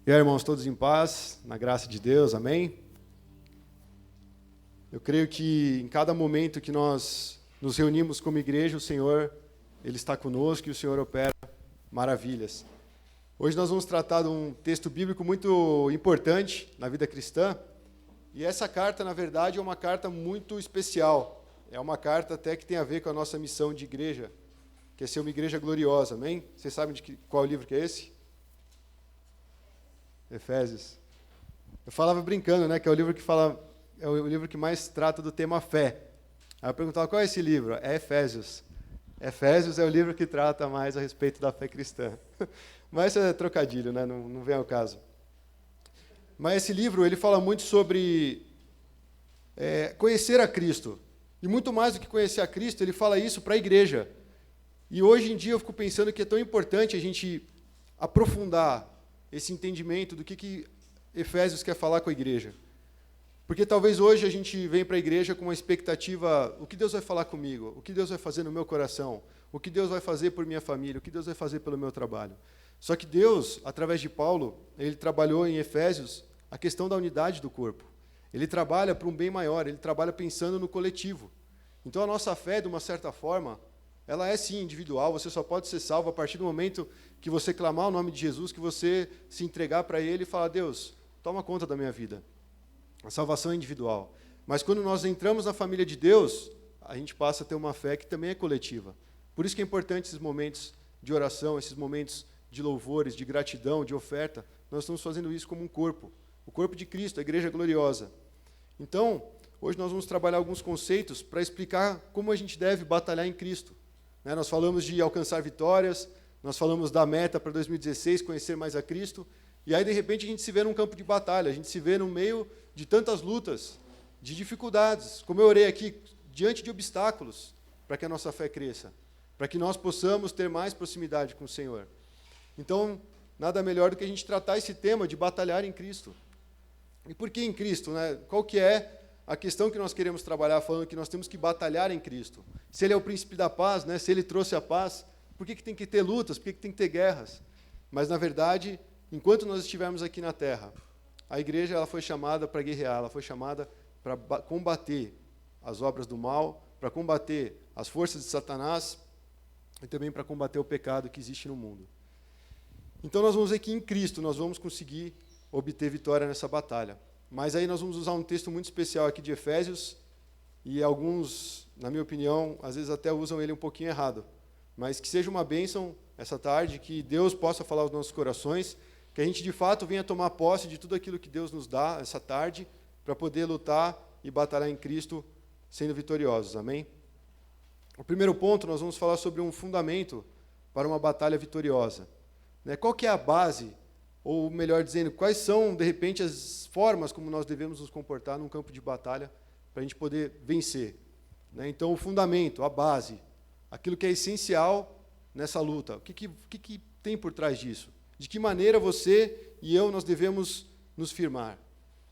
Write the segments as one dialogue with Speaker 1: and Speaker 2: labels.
Speaker 1: E aí, irmãos, todos em paz, na graça de Deus, amém? Eu creio que em cada momento que nós nos reunimos como igreja, o Senhor, Ele está conosco e o Senhor opera maravilhas. Hoje nós vamos tratar de um texto bíblico muito importante na vida cristã, e essa carta, na verdade, é uma carta muito especial. É uma carta até que tem a ver com a nossa missão de igreja, que é ser uma igreja gloriosa, amém? Vocês sabem qual livro que é esse? Efésios. Eu falava brincando, né, que é o livro que mais trata do tema fé. Aí eu perguntava, qual é esse livro? É Efésios. Efésios é o livro que trata mais a respeito da fé cristã. Mas isso é trocadilho, né? Não vem ao caso. Mas esse livro, ele fala muito sobre conhecer a Cristo. E muito mais do que conhecer a Cristo, ele fala isso para a igreja. E hoje em dia eu fico pensando que é tão importante a gente aprofundar esse entendimento do que Efésios quer falar com a igreja. Porque talvez hoje a gente venha para a igreja com uma expectativa, o que Deus vai falar comigo? O que Deus vai fazer no meu coração? O que Deus vai fazer por minha família? O que Deus vai fazer pelo meu trabalho? Só que Deus, através de Paulo, ele trabalhou em Efésios a questão da unidade do corpo. Ele trabalha para um bem maior, ele trabalha pensando no coletivo. Então a nossa fé, de uma certa forma, ela é sim individual, você só pode ser salvo a partir do momento que você clamar o nome de Jesus, que você se entregar para Ele e falar, Deus, toma conta da minha vida. A salvação é individual. Mas quando nós entramos na família de Deus, a gente passa a ter uma fé que também é coletiva. Por isso que é importante esses momentos de oração, esses momentos de louvores, de gratidão, de oferta. Nós estamos fazendo isso como um corpo. O corpo de Cristo, a igreja gloriosa. Então, hoje nós vamos trabalhar alguns conceitos para explicar como a gente deve batalhar em Cristo. Nós falamos de alcançar vitórias, nós falamos da meta para 2016, conhecer mais a Cristo, e aí, de repente, a gente se vê num campo de batalha, a gente se vê no meio de tantas lutas, de dificuldades, como eu orei aqui, diante de obstáculos, para que a nossa fé cresça, para que nós possamos ter mais proximidade com o Senhor. Então, nada melhor do que a gente tratar esse tema de batalhar em Cristo. E por que em Cristo? Qual que é a questão que nós queremos trabalhar, falando que nós temos que batalhar em Cristo? Se Ele é o príncipe da paz, se Ele trouxe a paz, por que tem que ter lutas, por que tem que ter guerras? Mas, na verdade, enquanto nós estivermos aqui na Terra, a igreja ela foi chamada para guerrear, ela foi chamada para combater as obras do mal, para combater as forças de Satanás e também para combater o pecado que existe no mundo. Então nós vamos ver que em Cristo nós vamos conseguir obter vitória nessa batalha. Mas aí nós vamos usar um texto muito especial aqui de Efésios, e alguns, na minha opinião, às vezes até usam ele um pouquinho errado. Mas que seja uma bênção essa tarde, que Deus possa falar aos nossos corações, que a gente de fato venha tomar posse de tudo aquilo que Deus nos dá essa tarde, para poder lutar e batalhar em Cristo sendo vitoriosos, amém? O primeiro ponto, nós vamos falar sobre um fundamento para uma batalha vitoriosa. Qual que é a base, ou melhor dizendo, quais são, de repente, as formas como nós devemos nos comportar num campo de batalha para a gente poder vencer? Então, o fundamento, a base, aquilo que é essencial nessa luta, o que tem por trás disso? De que maneira você e eu nós devemos nos firmar?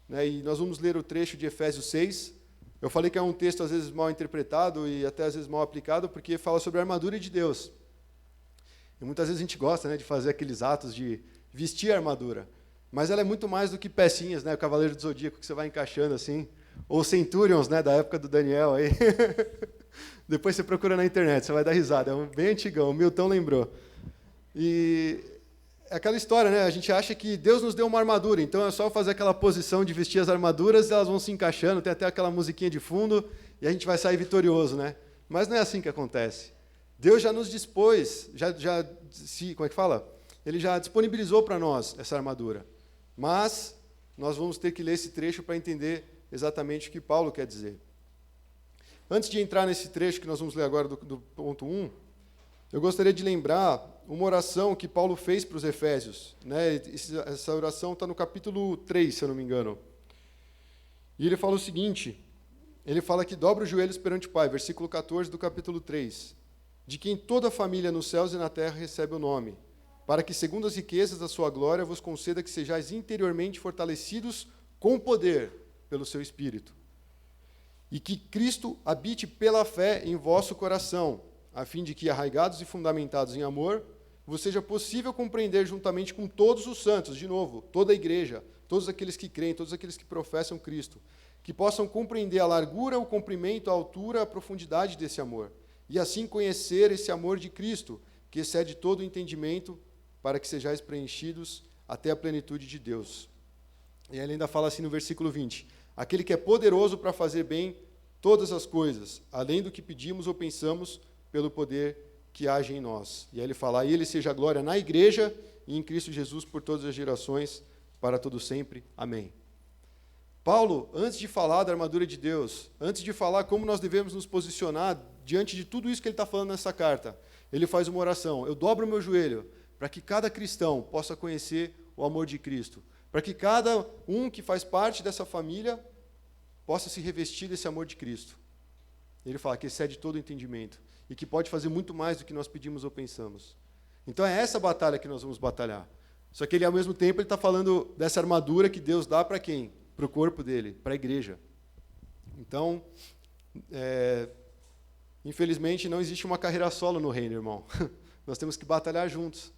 Speaker 1: E nós vamos ler o trecho de Efésios 6. Eu falei que é um texto às vezes mal interpretado e até às vezes mal aplicado, porque fala sobre a armadura de Deus. E muitas vezes a gente gosta de fazer aqueles atos de vestir a armadura, mas ela é muito mais do que pecinhas, o Cavaleiro do Zodíaco que você vai encaixando assim, ou Centurions, da época do Daniel aí. Depois você procura na internet, você vai dar risada, é um bem antigão, o Milton lembrou. E é aquela história, a gente acha que Deus nos deu uma armadura, então é só fazer aquela posição de vestir as armaduras, elas vão se encaixando, tem até aquela musiquinha de fundo, e a gente vai sair vitorioso, Mas não é assim que acontece. Deus já nos dispôs, como é que fala? Ele já disponibilizou para nós essa armadura. Mas nós vamos ter que ler esse trecho para entender exatamente o que Paulo quer dizer. Antes de entrar nesse trecho que nós vamos ler agora do ponto 1, eu gostaria de lembrar uma oração que Paulo fez para os Efésios. Essa oração está no capítulo 3, se eu não me engano. E ele fala o seguinte, ele fala que dobra os joelhos perante o Pai, versículo 14 do capítulo 3, de quem toda a família nos céus e na terra recebe o nome, para que, segundo as riquezas da sua glória, vos conceda que sejais interiormente fortalecidos com poder pelo seu Espírito, e que Cristo habite pela fé em vosso coração, a fim de que, arraigados e fundamentados em amor, vos seja possível compreender juntamente com todos os santos, de novo, toda a igreja, todos aqueles que creem, todos aqueles que professam Cristo, que possam compreender a largura, o comprimento, a altura, a profundidade desse amor, e assim conhecer esse amor de Cristo, que excede todo o entendimento, para que sejais preenchidos até a plenitude de Deus. E ele ainda fala assim no versículo 20, aquele que é poderoso para fazer bem todas as coisas, além do que pedimos ou pensamos, pelo poder que age em nós. E aí ele fala, a ele seja a glória na igreja e em Cristo Jesus por todas as gerações, para todo sempre. Amém. Paulo, antes de falar da armadura de Deus, antes de falar como nós devemos nos posicionar diante de tudo isso que ele está falando nessa carta, ele faz uma oração, eu dobro o meu joelho, para que cada cristão possa conhecer o amor de Cristo, para que cada um que faz parte dessa família possa se revestir desse amor de Cristo. Ele fala que excede todo o entendimento e que pode fazer muito mais do que nós pedimos ou pensamos. Então é essa batalha que nós vamos batalhar. Só que ele, ao mesmo tempo, ele está falando dessa armadura que Deus dá para quem? Para o corpo dele, para a igreja. Então, infelizmente, não existe uma carreira solo no reino, irmão. Nós temos que batalhar juntos.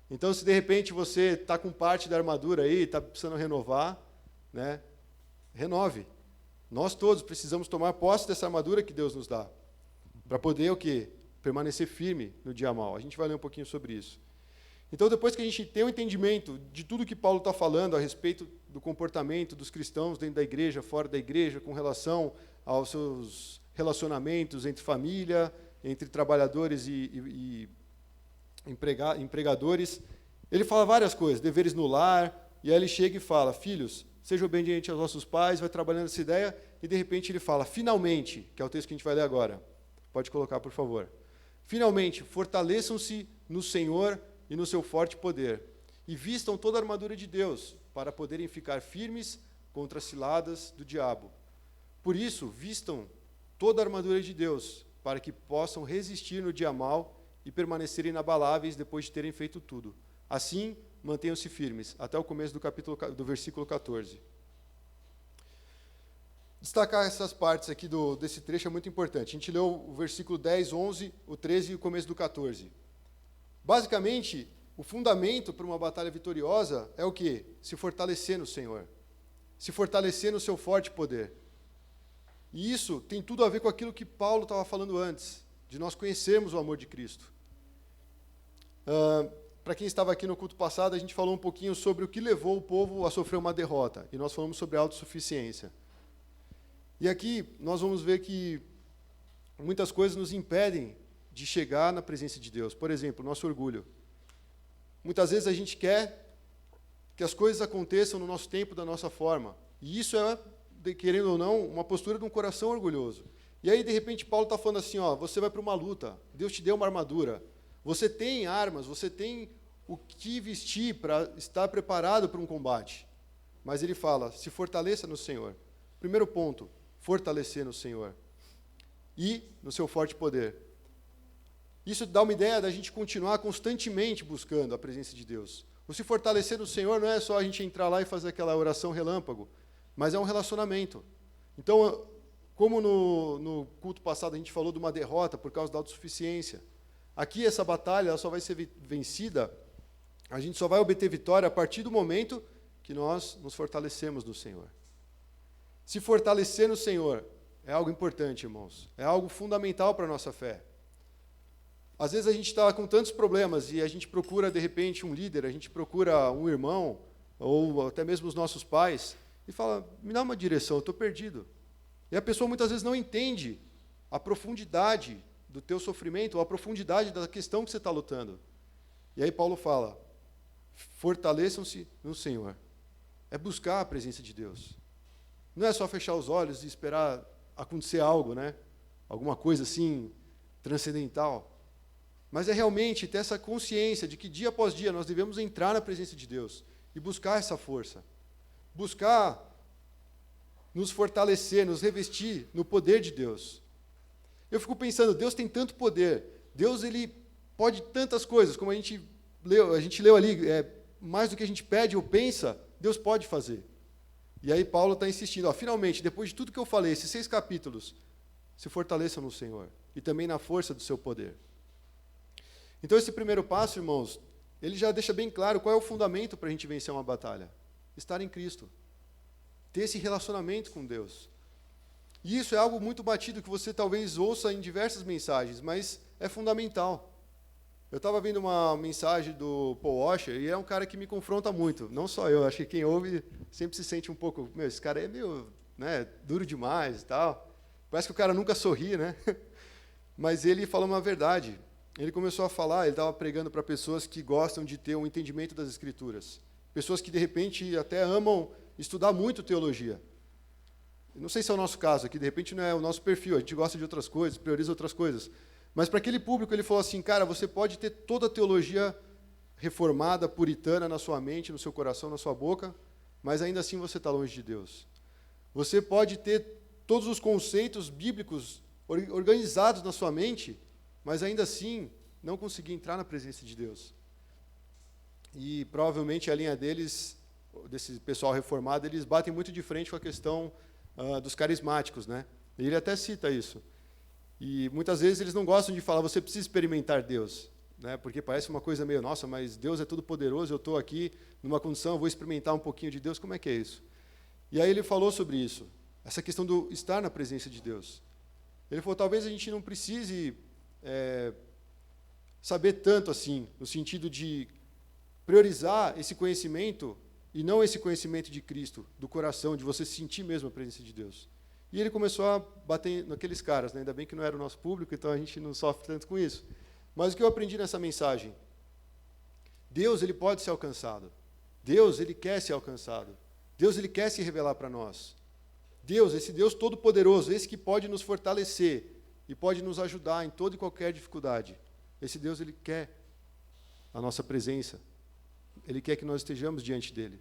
Speaker 1: Então, se de repente você está com parte da armadura aí, está precisando renovar, né, renove. Nós todos precisamos tomar posse dessa armadura que Deus nos dá, para poder o quê? Permanecer firme no dia mal. A gente vai ler um pouquinho sobre isso. Então, depois que a gente tem o entendimento de tudo que Paulo está falando a respeito do comportamento dos cristãos dentro da igreja, fora da igreja, com relação aos seus relacionamentos entre família, entre trabalhadores e empregadores, ele fala várias coisas, deveres no lar, e aí ele chega e fala, filhos, seja obediente aos vossos pais, vai trabalhando essa ideia, e de repente ele fala, finalmente, que é o texto que a gente vai ler agora. Pode colocar, por favor. Finalmente, fortaleçam-se no Senhor e no seu forte poder, e vistam toda a armadura de Deus, para poderem ficar firmes contra as ciladas do diabo. Por isso, vistam toda a armadura de Deus, para que possam resistir no dia mal e permanecerem inabaláveis depois de terem feito tudo. Assim, mantenham-se firmes, até o começo do versículo 14. Destacar essas partes aqui desse trecho é muito importante. A gente leu o versículo 10, 11, o 13 e o começo do 14. Basicamente, o fundamento para uma batalha vitoriosa é o quê? Se fortalecer no Senhor. Se fortalecer no seu forte poder. E isso tem tudo a ver com aquilo que Paulo estava falando antes, de nós conhecermos o amor de Cristo. Para quem estava aqui no culto passado, a gente falou um pouquinho sobre o que levou o povo a sofrer uma derrota, e nós falamos sobre a autossuficiência. E aqui nós vamos ver que muitas coisas nos impedem de chegar na presença de Deus. Por exemplo, nosso orgulho. Muitas vezes a gente quer que as coisas aconteçam no nosso tempo, da nossa forma. E isso é, querendo ou não, uma postura de um coração orgulhoso. E aí, de repente, Paulo está falando assim, você vai para uma luta, Deus te deu uma armadura, você tem armas, você tem o que vestir para estar preparado para um combate. Mas ele fala, se fortaleça no Senhor. Primeiro ponto, fortalecer no Senhor. E no seu forte poder. Isso dá uma ideia da gente continuar constantemente buscando a presença de Deus. O se fortalecer no Senhor não é só a gente entrar lá e fazer aquela oração relâmpago, mas é um relacionamento. Então, como no culto passado a gente falou de uma derrota por causa da autossuficiência, aqui essa batalha ela só vai ser vencida, a gente só vai obter vitória a partir do momento que nós nos fortalecemos no Senhor. Se fortalecer no Senhor é algo importante, irmãos. É algo fundamental para a nossa fé. Às vezes a gente está com tantos problemas e a gente procura, de repente, um líder, a gente procura um irmão, ou até mesmo os nossos pais, e fala, me dá uma direção, eu estou perdido. E a pessoa muitas vezes não entende a profundidade do teu sofrimento, ou a profundidade da questão que você está lutando. E aí Paulo fala, fortaleçam-se no Senhor. É buscar a presença de Deus. Não é só fechar os olhos e esperar acontecer algo, né? Alguma coisa assim, transcendental. Mas é realmente ter essa consciência de que dia após dia nós devemos entrar na presença de Deus e buscar essa força. Buscar nos fortalecer, nos revestir no poder de Deus. Eu fico pensando, Deus tem tanto poder. Deus, ele pode tantas coisas, como a gente leu ali, mais do que a gente pede ou pensa, Deus pode fazer. E aí Paulo está insistindo, finalmente, depois de tudo que eu falei, esses 6 capítulos, se fortaleçam no Senhor e também na força do seu poder. Então, esse primeiro passo, irmãos, ele já deixa bem claro qual é o fundamento para a gente vencer uma batalha. Estar em Cristo. Ter esse relacionamento com Deus. E isso é algo muito batido que você talvez ouça em diversas mensagens, mas é fundamental. Eu estava vendo uma mensagem do Paul Washer, e é um cara que me confronta muito. Não só eu, acho que quem ouve sempre se sente um pouco, esse cara é meio, duro demais e tal. Parece que o cara nunca sorri, né? Mas ele falou uma verdade. Ele começou a falar, ele estava pregando para pessoas que gostam de ter um entendimento das Escrituras. Pessoas que, de repente, até amam estudar muito teologia. Não sei se é o nosso caso aqui, de repente não é o nosso perfil, a gente gosta de outras coisas, prioriza outras coisas. Mas para aquele público ele falou assim, cara, você pode ter toda a teologia reformada, puritana na sua mente, no seu coração, na sua boca, mas ainda assim você está longe de Deus. Você pode ter todos os conceitos bíblicos organizados na sua mente, mas ainda assim não conseguir entrar na presença de Deus. E provavelmente a linha deles, desse pessoal reformado, eles batem muito de frente com a questão dos carismáticos, né? Ele até cita isso. E muitas vezes eles não gostam de falar, você precisa experimentar Deus, né? Porque parece uma coisa meio, nossa, mas Deus é todo poderoso, eu estou aqui numa condição, eu vou experimentar um pouquinho de Deus, como é que é isso? E aí ele falou sobre isso, essa questão do estar na presença de Deus. Ele falou, talvez a gente não precise saber tanto assim, no sentido de priorizar esse conhecimento e não esse conhecimento de Cristo, do coração, de você sentir mesmo a presença de Deus. E ele começou a bater naqueles caras, né? Ainda bem que não era o nosso público, então a gente não sofre tanto com isso. Mas o que eu aprendi nessa mensagem? Deus, ele pode ser alcançado. Deus, ele quer ser alcançado. Deus, ele quer se revelar para nós. Deus, esse Deus todo-poderoso, esse que pode nos fortalecer e pode nos ajudar em toda e qualquer dificuldade. Esse Deus, ele quer a nossa presença. Ele quer que nós estejamos diante dele.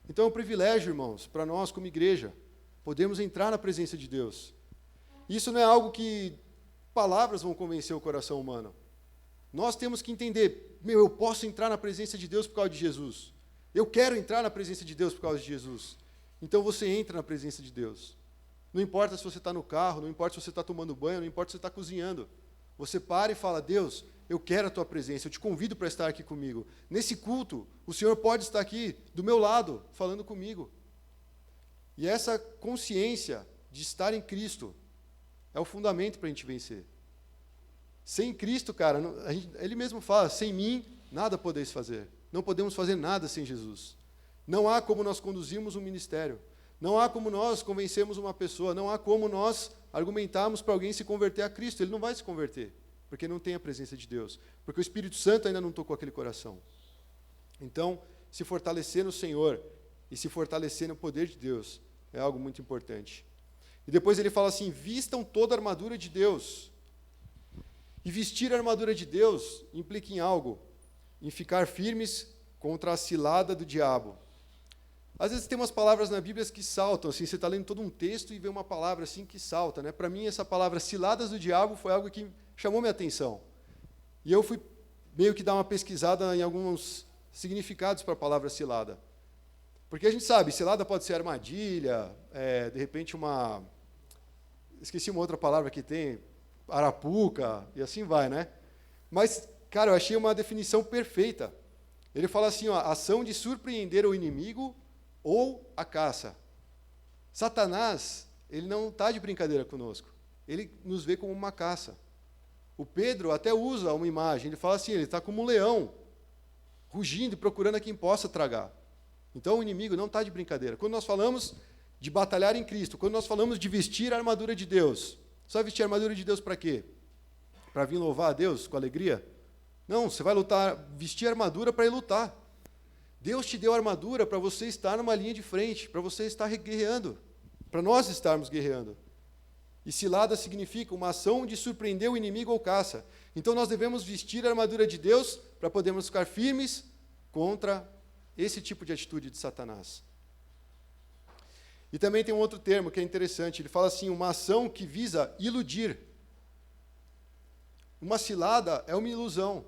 Speaker 1: Então é um privilégio, irmãos, para nós como igreja, podemos entrar na presença de Deus. Isso não é algo que palavras vão convencer o coração humano. Nós temos que entender, eu posso entrar na presença de Deus por causa de Jesus. Eu quero entrar na presença de Deus por causa de Jesus. Então você entra na presença de Deus. Não importa se você está no carro, não importa se você está tomando banho, não importa se você está cozinhando. Você para e fala, Deus, eu quero a tua presença, eu te convido para estar aqui comigo. Nesse culto, o Senhor pode estar aqui, do meu lado, falando comigo. E essa consciência de estar em Cristo é o fundamento para a gente vencer. Sem Cristo, cara, ele mesmo fala, sem mim, nada podeis fazer. Não podemos fazer nada sem Jesus. Não há como nós conduzirmos um ministério. Não há como nós convencermos uma pessoa. Não há como nós argumentarmos para alguém se converter a Cristo. Ele não vai se converter, porque não tem a presença de Deus. Porque o Espírito Santo ainda não tocou aquele coração. Então, se fortalecer no Senhor e se fortalecer no poder de Deus é algo muito importante. E depois ele fala assim, vistam toda a armadura de Deus. E vestir a armadura de Deus implica em algo, em ficar firmes contra a cilada do diabo. Às vezes tem umas palavras na Bíblia que saltam, assim, você está lendo todo um texto e vê uma palavra assim que salta, né? Para mim, essa palavra ciladas do diabo foi algo que chamou minha atenção. E eu fui meio que dar uma pesquisada em alguns significados para a palavra cilada. Porque a gente sabe, cilada pode ser armadilha, de repente esqueci uma outra palavra que tem, arapuca, e assim vai, né? Mas, cara, eu achei uma definição perfeita. Ele fala assim, ó, ação de surpreender o inimigo ou a caça. Satanás, ele não está de brincadeira conosco. Ele nos vê como uma caça. O Pedro até usa uma imagem, ele fala assim, ele está como um leão, rugindo e procurando a quem possa tragar. Então o inimigo não está de brincadeira. Quando nós falamos de batalhar em Cristo, quando nós falamos de vestir a armadura de Deus, você vai vestir a armadura de Deus para quê? Para vir louvar a Deus com alegria? Não, você vai vestir a armadura para ir lutar. Deus te deu a armadura para você estar numa linha de frente, para você estar guerreando, para nós estarmos guerreando. E cilada significa uma ação de surpreender o inimigo ou caça. Então nós devemos vestir a armadura de Deus para podermos ficar firmes contra esse tipo de atitude de Satanás. E também tem um outro termo que é interessante, ele fala assim, uma ação que visa iludir. Uma cilada é uma ilusão.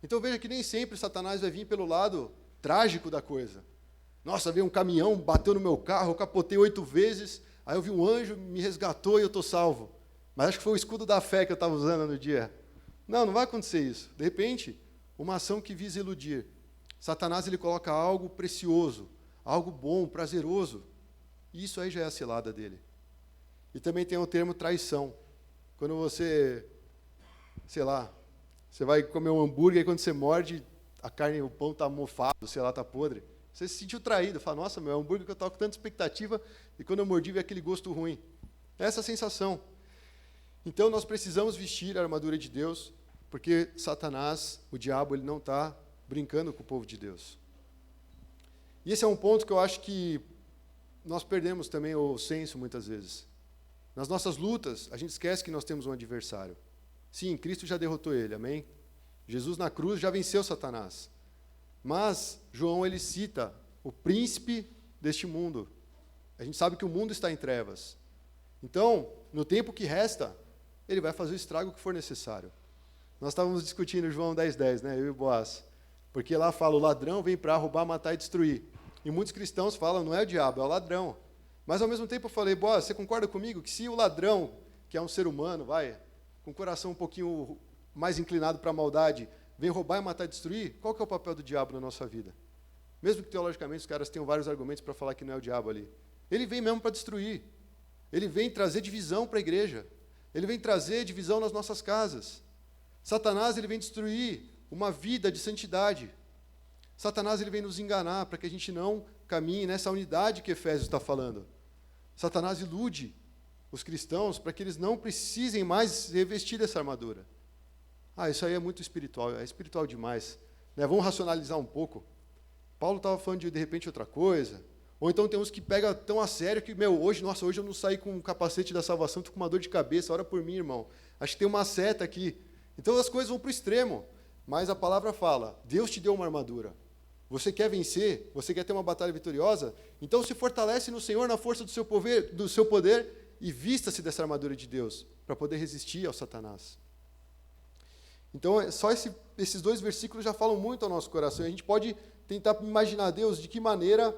Speaker 1: Então veja que nem sempre Satanás vai vir pelo lado trágico da coisa. Nossa, veio um caminhão, bateu no meu carro, eu capotei 8 vezes, aí eu vi um anjo, me resgatou e eu estou salvo. Mas acho que foi o escudo da fé que eu estava usando no dia. Não vai acontecer isso. De repente, uma ação que visa iludir. Satanás ele coloca algo precioso, algo bom, prazeroso. E isso aí já é a cilada dele. E também tem o termo traição. Quando você, sei lá, você vai comer um hambúrguer e quando você morde, a carne, o pão está mofado, sei lá, está podre. Você se sentiu traído, fala, nossa, meu, é um hambúrguer que eu estava com tanta expectativa e quando eu mordi veio aquele gosto ruim. É essa a sensação. Então nós precisamos vestir a armadura de Deus, porque Satanás, o diabo, ele não está brincando com o povo de Deus. E esse é um ponto que eu acho que nós perdemos também o senso muitas vezes. Nas nossas lutas, a gente esquece que nós temos um adversário. Sim, Cristo já derrotou ele, amém? Jesus na cruz já venceu Satanás. Mas João ele cita o príncipe deste mundo. A gente sabe que o mundo está em trevas. Então, no tempo que resta, ele vai fazer o estrago que for necessário. Nós estávamos discutindo João 10:10, né, eu e o Boaz. Porque lá fala, o ladrão vem para roubar, matar e destruir. E muitos cristãos falam, não é o diabo, é o ladrão. Mas ao mesmo tempo eu falei, Boaz, você concorda comigo que se o ladrão, que é um ser humano, com o coração um pouquinho mais inclinado para a maldade, vem roubar, matar e destruir, qual que é o papel do diabo na nossa vida? Mesmo que teologicamente os caras tenham vários argumentos para falar que não é o diabo ali. Ele vem mesmo para destruir. Ele vem trazer divisão para a igreja. Ele vem trazer divisão nas nossas casas. Satanás ele vem destruir uma vida de santidade. Satanás ele vem nos enganar para que a gente não caminhe nessa unidade que Efésios está falando. Satanás ilude os cristãos para que eles não precisem mais revestir dessa armadura. Isso aí é muito espiritual, é espiritual demais. Né? Vamos racionalizar um pouco. Paulo estava falando de repente outra coisa. Ou então tem uns que pegam tão a sério que, hoje eu não saí com o capacete da salvação, estou com uma dor de cabeça, ora por mim, irmão. Acho que tem uma seta aqui. Então as coisas vão para o extremo. Mas a palavra fala, Deus te deu uma armadura. Você quer vencer? Você quer ter uma batalha vitoriosa? Então se fortalece no Senhor, na força do seu poder, e vista-se dessa armadura de Deus, para poder resistir ao Satanás. Então, só esses 2 versículos já falam muito ao nosso coração. A gente pode tentar imaginar, Deus, de que maneira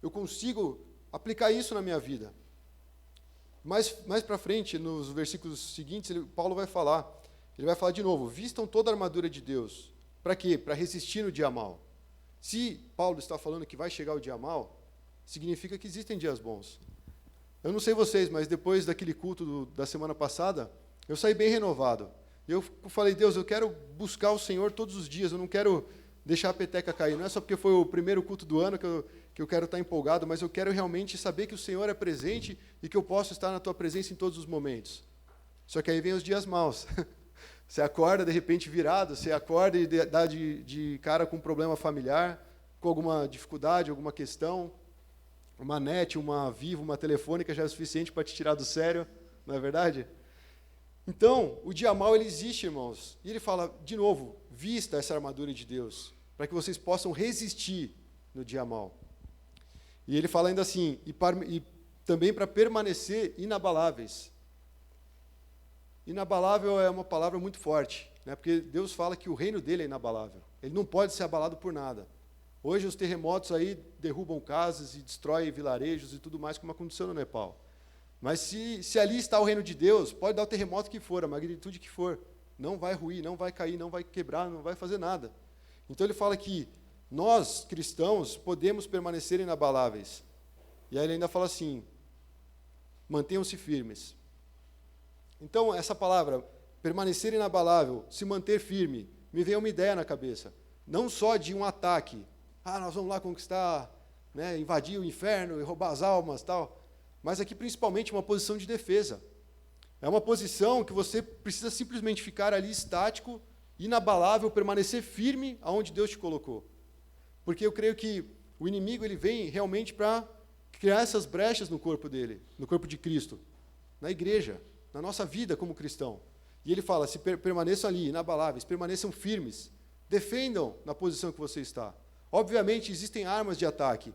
Speaker 1: eu consigo aplicar isso na minha vida. Mais para frente, nos versículos seguintes, Paulo vai falar. Ele vai falar de novo, vistam toda a armadura de Deus. Para quê? Para resistir no dia mal. Se Paulo está falando que vai chegar o dia mal, significa que existem dias bons. Eu não sei vocês, mas depois daquele culto da semana passada, eu saí bem renovado. Eu falei, Deus, eu quero buscar o Senhor todos os dias, eu não quero deixar a peteca cair. Não é só porque foi o primeiro culto do ano que eu quero estar empolgado, mas eu quero realmente saber que o Senhor é presente e que eu posso estar na tua presença em todos os momentos. Só que aí vem os dias maus. Você acorda, de repente, virado, você acorda e dá de cara com um problema familiar, com alguma dificuldade, alguma questão. Uma net, uma Vivo, uma telefônica já é o suficiente para te tirar do sério, não é verdade? Então, o dia mal ele existe, irmãos. E ele fala, de novo, vista essa armadura de Deus, para que vocês possam resistir no dia mal. E ele fala ainda assim, e também para permanecer inabaláveis. Inabalável é uma palavra muito forte, né? Porque Deus fala que o reino dele é inabalável. Ele não pode ser abalado por nada. Hoje os terremotos aí derrubam casas e destroem vilarejos e tudo mais, como aconteceu no Nepal. Mas se ali está o reino de Deus, pode dar o terremoto que for, a magnitude que for, não vai ruir, não vai cair, não vai quebrar, não vai fazer nada. Então ele fala que nós, cristãos, podemos permanecer inabaláveis. E aí ele ainda fala assim, mantenham-se firmes. Então essa palavra, permanecer inabalável, se manter firme, me veio uma ideia na cabeça. Não só de um ataque, nós vamos lá conquistar, né, invadir o inferno e roubar as almas, tal. Mas aqui principalmente uma posição de defesa. É uma posição que você precisa simplesmente ficar ali estático, inabalável, permanecer firme aonde Deus te colocou. Porque eu creio que o inimigo ele vem realmente para criar essas brechas no corpo dele, no corpo de Cristo, na igreja, na nossa vida como cristão. E ele fala, se permaneçam ali, inabaláveis, permaneçam firmes, defendam na posição que você está. Obviamente existem armas de ataque,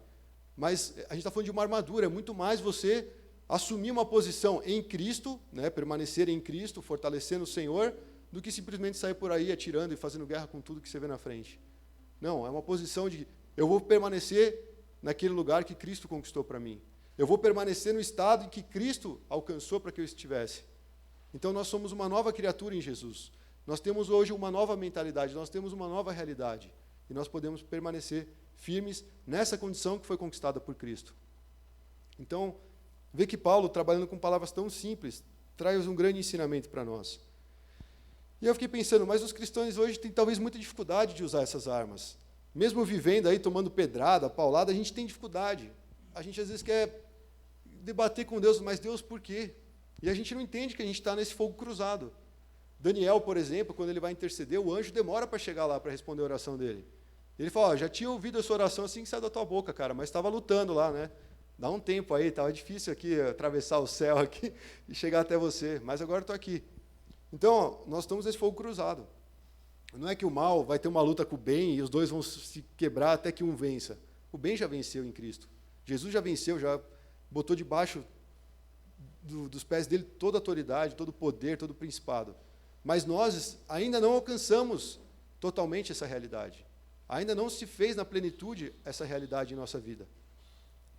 Speaker 1: mas a gente está falando de uma armadura, é muito mais você assumir uma posição em Cristo, né, permanecer em Cristo, fortalecendo o Senhor, do que simplesmente sair por aí atirando e fazendo guerra com tudo que você vê na frente. Não, é uma posição de, eu vou permanecer naquele lugar que Cristo conquistou para mim. Eu vou permanecer no estado em que Cristo alcançou para que eu estivesse. Então nós somos uma nova criatura em Jesus. Nós temos hoje uma nova mentalidade, nós temos uma nova realidade. E nós podemos permanecer firmes nessa condição que foi conquistada por Cristo. Então, vê que Paulo, trabalhando com palavras tão simples, traz um grande ensinamento para nós. E eu fiquei pensando, mas os cristãos hoje têm talvez muita dificuldade de usar essas armas. Mesmo vivendo aí, tomando pedrada, paulada, a gente tem dificuldade. A gente às vezes quer debater com Deus, mas Deus, por quê? E a gente não entende que a gente está nesse fogo cruzado. Daniel, por exemplo, quando ele vai interceder, o anjo demora para chegar lá para responder a oração dele. Ele fala, já tinha ouvido a sua oração assim que saiu da tua boca, cara, mas estava lutando lá, né? Dá um tempo aí, estava difícil aqui atravessar o céu aqui e chegar até você, mas agora estou aqui. Então, nós estamos nesse fogo cruzado. Não é que o mal vai ter uma luta com o bem e os dois vão se quebrar até que um vença. O bem já venceu em Cristo. Jesus já venceu, já botou debaixo dos pés dele toda a autoridade, todo o poder, todo o principado. Mas nós ainda não alcançamos totalmente essa realidade. Ainda não se fez na plenitude essa realidade em nossa vida.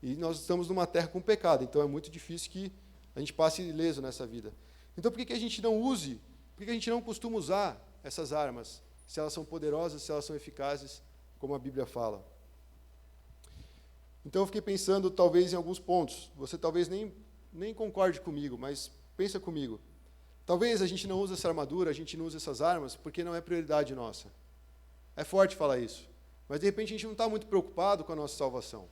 Speaker 1: E nós estamos numa terra com pecado, então é muito difícil que a gente passe ileso nessa vida. Então por que a gente não use, por que a gente não costuma usar essas armas, se elas são poderosas, se elas são eficazes, como a Bíblia fala? Então eu fiquei pensando talvez em alguns pontos, você talvez nem concorde comigo, mas pensa comigo. Talvez a gente não use essa armadura, a gente não use essas armas, porque não é prioridade nossa. É forte falar isso, mas de repente a gente não está muito preocupado com a nossa salvação.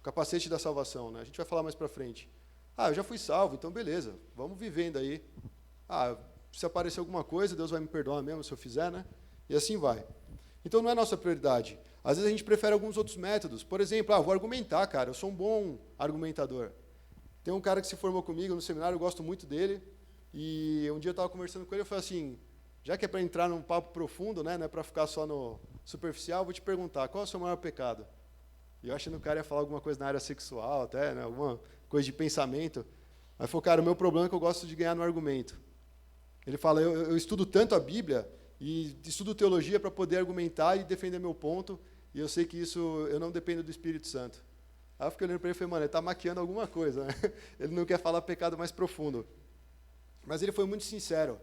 Speaker 1: Capacete da salvação, né? A gente vai falar mais para frente. Eu já fui salvo, então beleza, vamos vivendo aí. Se aparecer alguma coisa, Deus vai me perdoar mesmo se eu fizer, né? E assim vai. Então não é nossa prioridade. Às vezes a gente prefere alguns outros métodos. Por exemplo, vou argumentar, cara, eu sou um bom argumentador. Tem um cara que se formou comigo no seminário, eu gosto muito dele, e um dia eu estava conversando com ele, eu falei assim, já que é para entrar num papo profundo, né, não é para ficar só no superficial, vou te perguntar, qual é o seu maior pecado? E eu achando que o cara ia falar alguma coisa na área sexual, até, né, alguma coisa de pensamento. Mas falou, cara, o meu problema é que eu gosto de ganhar no argumento. Ele fala, eu estudo tanto a Bíblia e estudo teologia para poder argumentar e defender meu ponto, e eu sei que isso, eu não dependo do Espírito Santo. Aí eu fiquei olhando para ele e falei, mano, ele está maquiando alguma coisa, né? Ele não quer falar pecado mais profundo. Mas ele foi muito sincero.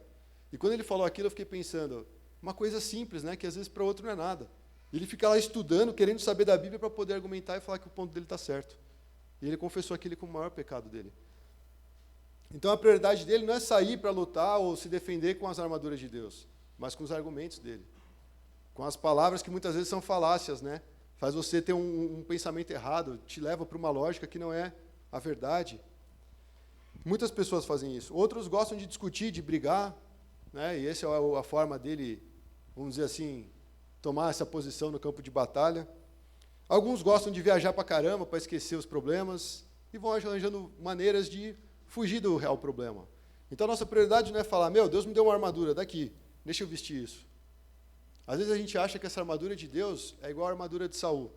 Speaker 1: E quando ele falou aquilo, eu fiquei pensando, uma coisa simples, né, que às vezes para outro não é nada. Ele fica lá estudando, querendo saber da Bíblia para poder argumentar e falar que o ponto dele está certo. E ele confessou aquele como o maior pecado dele. Então a prioridade dele não é sair para lutar ou se defender com as armaduras de Deus, mas com os argumentos dele. Com as palavras que muitas vezes são falácias, né? Faz você ter um pensamento errado, te leva para uma lógica que não é a verdade. Muitas pessoas fazem isso. Outros gostam de discutir, de brigar, né? E essa é a forma dele, vamos dizer assim, tomar essa posição no campo de batalha. Alguns gostam de viajar para caramba, para esquecer os problemas, e vão arranjando maneiras de fugir do real problema. Então, a nossa prioridade não é falar, Deus me deu uma armadura, daqui, deixa eu vestir isso. Às vezes a gente acha que essa armadura de Deus é igual a armadura de Saul,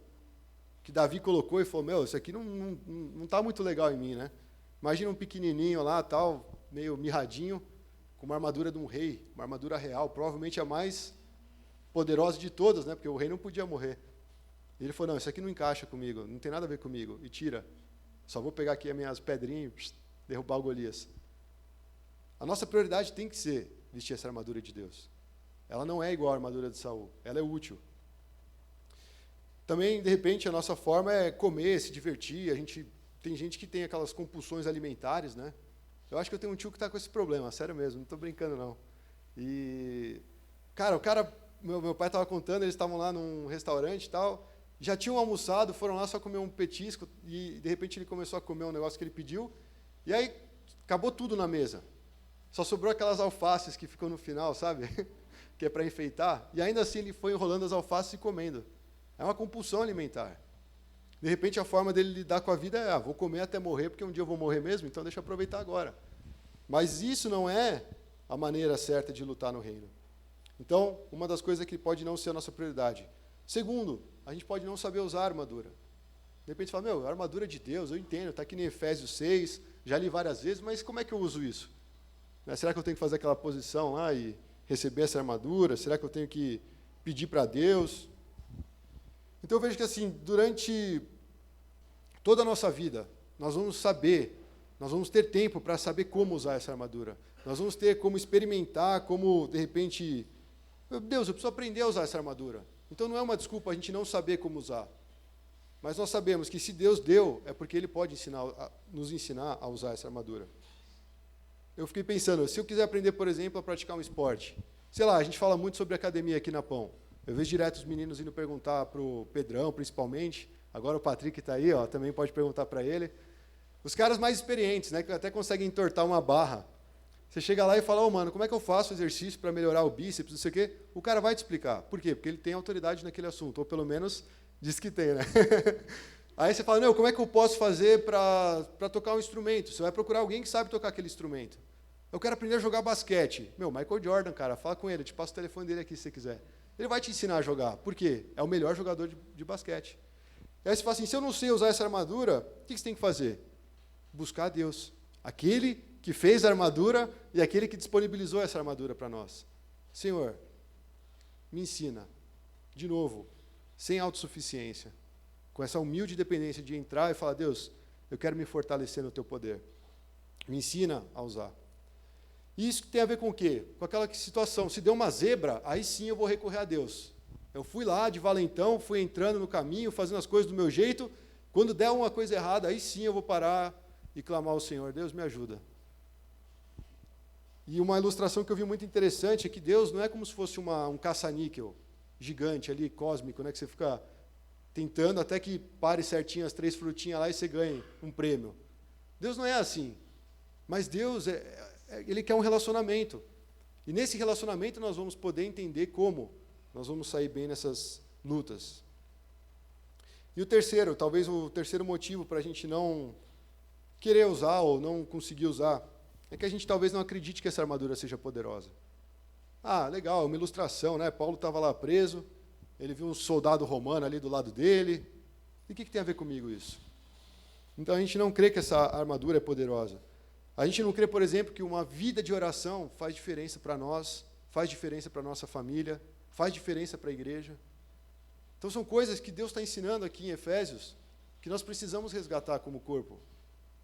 Speaker 1: que Davi colocou e falou, isso aqui não está muito legal em mim, né? Imagina um pequenininho lá, tal, meio mirradinho, com uma armadura de um rei, uma armadura real, provavelmente a mais poderosa de todas, né? Porque o rei não podia morrer. E ele falou, isso aqui não encaixa comigo, não tem nada a ver comigo, e tira. Só vou pegar aqui as minhas pedrinhas e derrubar o Golias. A nossa prioridade tem que ser vestir essa armadura de Deus. Ela não é igual à armadura de Saul, ela é útil. Também, de repente, a nossa forma é comer, se divertir. Tem gente que tem aquelas compulsões alimentares, né? Eu acho que eu tenho um tio que está com esse problema, sério mesmo, não estou brincando não. E, cara, meu pai estava contando, eles estavam lá num restaurante e tal, já tinham almoçado, foram lá só comer um petisco, e de repente ele começou a comer um negócio que ele pediu, e aí acabou tudo na mesa. Só sobrou aquelas alfaces que ficam no final, sabe? Que é para enfeitar, e ainda assim ele foi enrolando as alfaces e comendo. É uma compulsão alimentar. De repente a forma dele lidar com a vida é, vou comer até morrer, porque um dia eu vou morrer mesmo, então deixa eu aproveitar agora. Mas isso não é a maneira certa de lutar no reino. Então, uma das coisas que pode não ser a nossa prioridade. Segundo, a gente pode não saber usar a armadura. De repente fala, a armadura de Deus, eu entendo, está aqui em Efésios 6, já li várias vezes, mas como é que eu uso isso? Será que eu tenho que fazer aquela posição lá e receber essa armadura? Será que eu tenho que pedir para Deus? Então eu vejo que assim, durante toda a nossa vida, nós vamos saber Nós vamos ter tempo para saber como usar essa armadura. Nós vamos ter como experimentar, como, de repente, meu Deus, eu preciso aprender a usar essa armadura. Então não é uma desculpa a gente não saber como usar. Mas nós sabemos que se Deus deu, é porque Ele pode nos ensinar a usar essa armadura. Eu fiquei pensando, se eu quiser aprender, por exemplo, a praticar um esporte, sei lá, a gente fala muito sobre academia aqui na Pão. Eu vejo direto os meninos indo perguntar para o Pedrão, principalmente, agora o Patrick está aí, ó, também pode perguntar para ele. Os caras mais experientes, né, que até conseguem entortar uma barra. Você chega lá e fala, mano, como é que eu faço exercício para melhorar o bíceps, não sei o quê? O cara vai te explicar. Por quê? Porque ele tem autoridade naquele assunto, ou pelo menos diz que tem, né? Aí você fala, não, como é que eu posso fazer para tocar um instrumento? Você vai procurar alguém que sabe tocar aquele instrumento. Eu quero aprender a jogar basquete. Michael Jordan, cara, fala com ele, eu te passo o telefone dele aqui se você quiser. Ele vai te ensinar a jogar. Por quê? É o melhor jogador de basquete. E aí você fala assim, se eu não sei usar essa armadura, o que você tem que fazer? Buscar a Deus. Aquele que fez a armadura e aquele que disponibilizou essa armadura para nós. Senhor, me ensina, de novo, sem autossuficiência, com essa humilde dependência de entrar e falar, Deus, eu quero me fortalecer no teu poder. Me ensina a usar. E isso tem a ver com o quê? Com aquela situação, se deu uma zebra, aí sim eu vou recorrer a Deus. Eu fui lá de valentão, fui entrando no caminho, fazendo as coisas do meu jeito, quando der uma coisa errada, aí sim eu vou parar e clamar ao Senhor, Deus me ajuda. E uma ilustração que eu vi muito interessante é que Deus não é como se fosse um caça-níquel gigante ali, cósmico, né, que você fica tentando até que pare certinho as 3 frutinhas lá e você ganhe um prêmio. Deus não é assim. Mas Deus, Ele quer um relacionamento. E nesse relacionamento nós vamos poder entender como nós vamos sair bem nessas lutas. E o terceiro, talvez o terceiro motivo para a gente não querer usar ou não conseguir usar, é que a gente talvez não acredite que essa armadura seja poderosa. Ah, legal, é uma ilustração, né? Paulo estava lá preso, ele viu um soldado romano ali do lado dele. E o que tem a ver comigo isso? Então a gente não crê que essa armadura é poderosa. A gente não crê, por exemplo, que uma vida de oração faz diferença para nós, faz diferença para a nossa família, faz diferença para a igreja. Então são coisas que Deus está ensinando aqui em Efésios, que nós precisamos resgatar como corpo.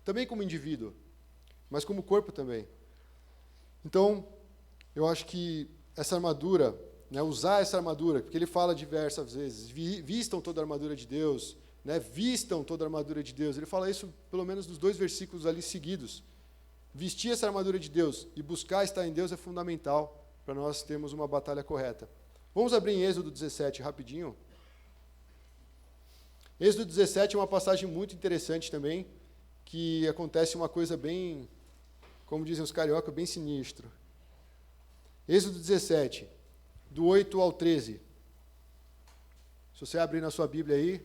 Speaker 1: Também como indivíduo, mas como corpo também. Então, eu acho que essa armadura, né, usar essa armadura, porque ele fala diversas vezes, vistam toda a armadura de Deus, né, vistam toda a armadura de Deus. Ele fala isso pelo menos nos 2 versículos ali seguidos. Vestir essa armadura de Deus e buscar estar em Deus é fundamental para nós termos uma batalha correta. Vamos abrir em Êxodo 17 rapidinho. Êxodo 17 é uma passagem muito interessante também, que acontece uma coisa bem, como dizem os cariocas, bem sinistro. Êxodo 17, do 8 ao 13. Se você abrir na sua Bíblia aí,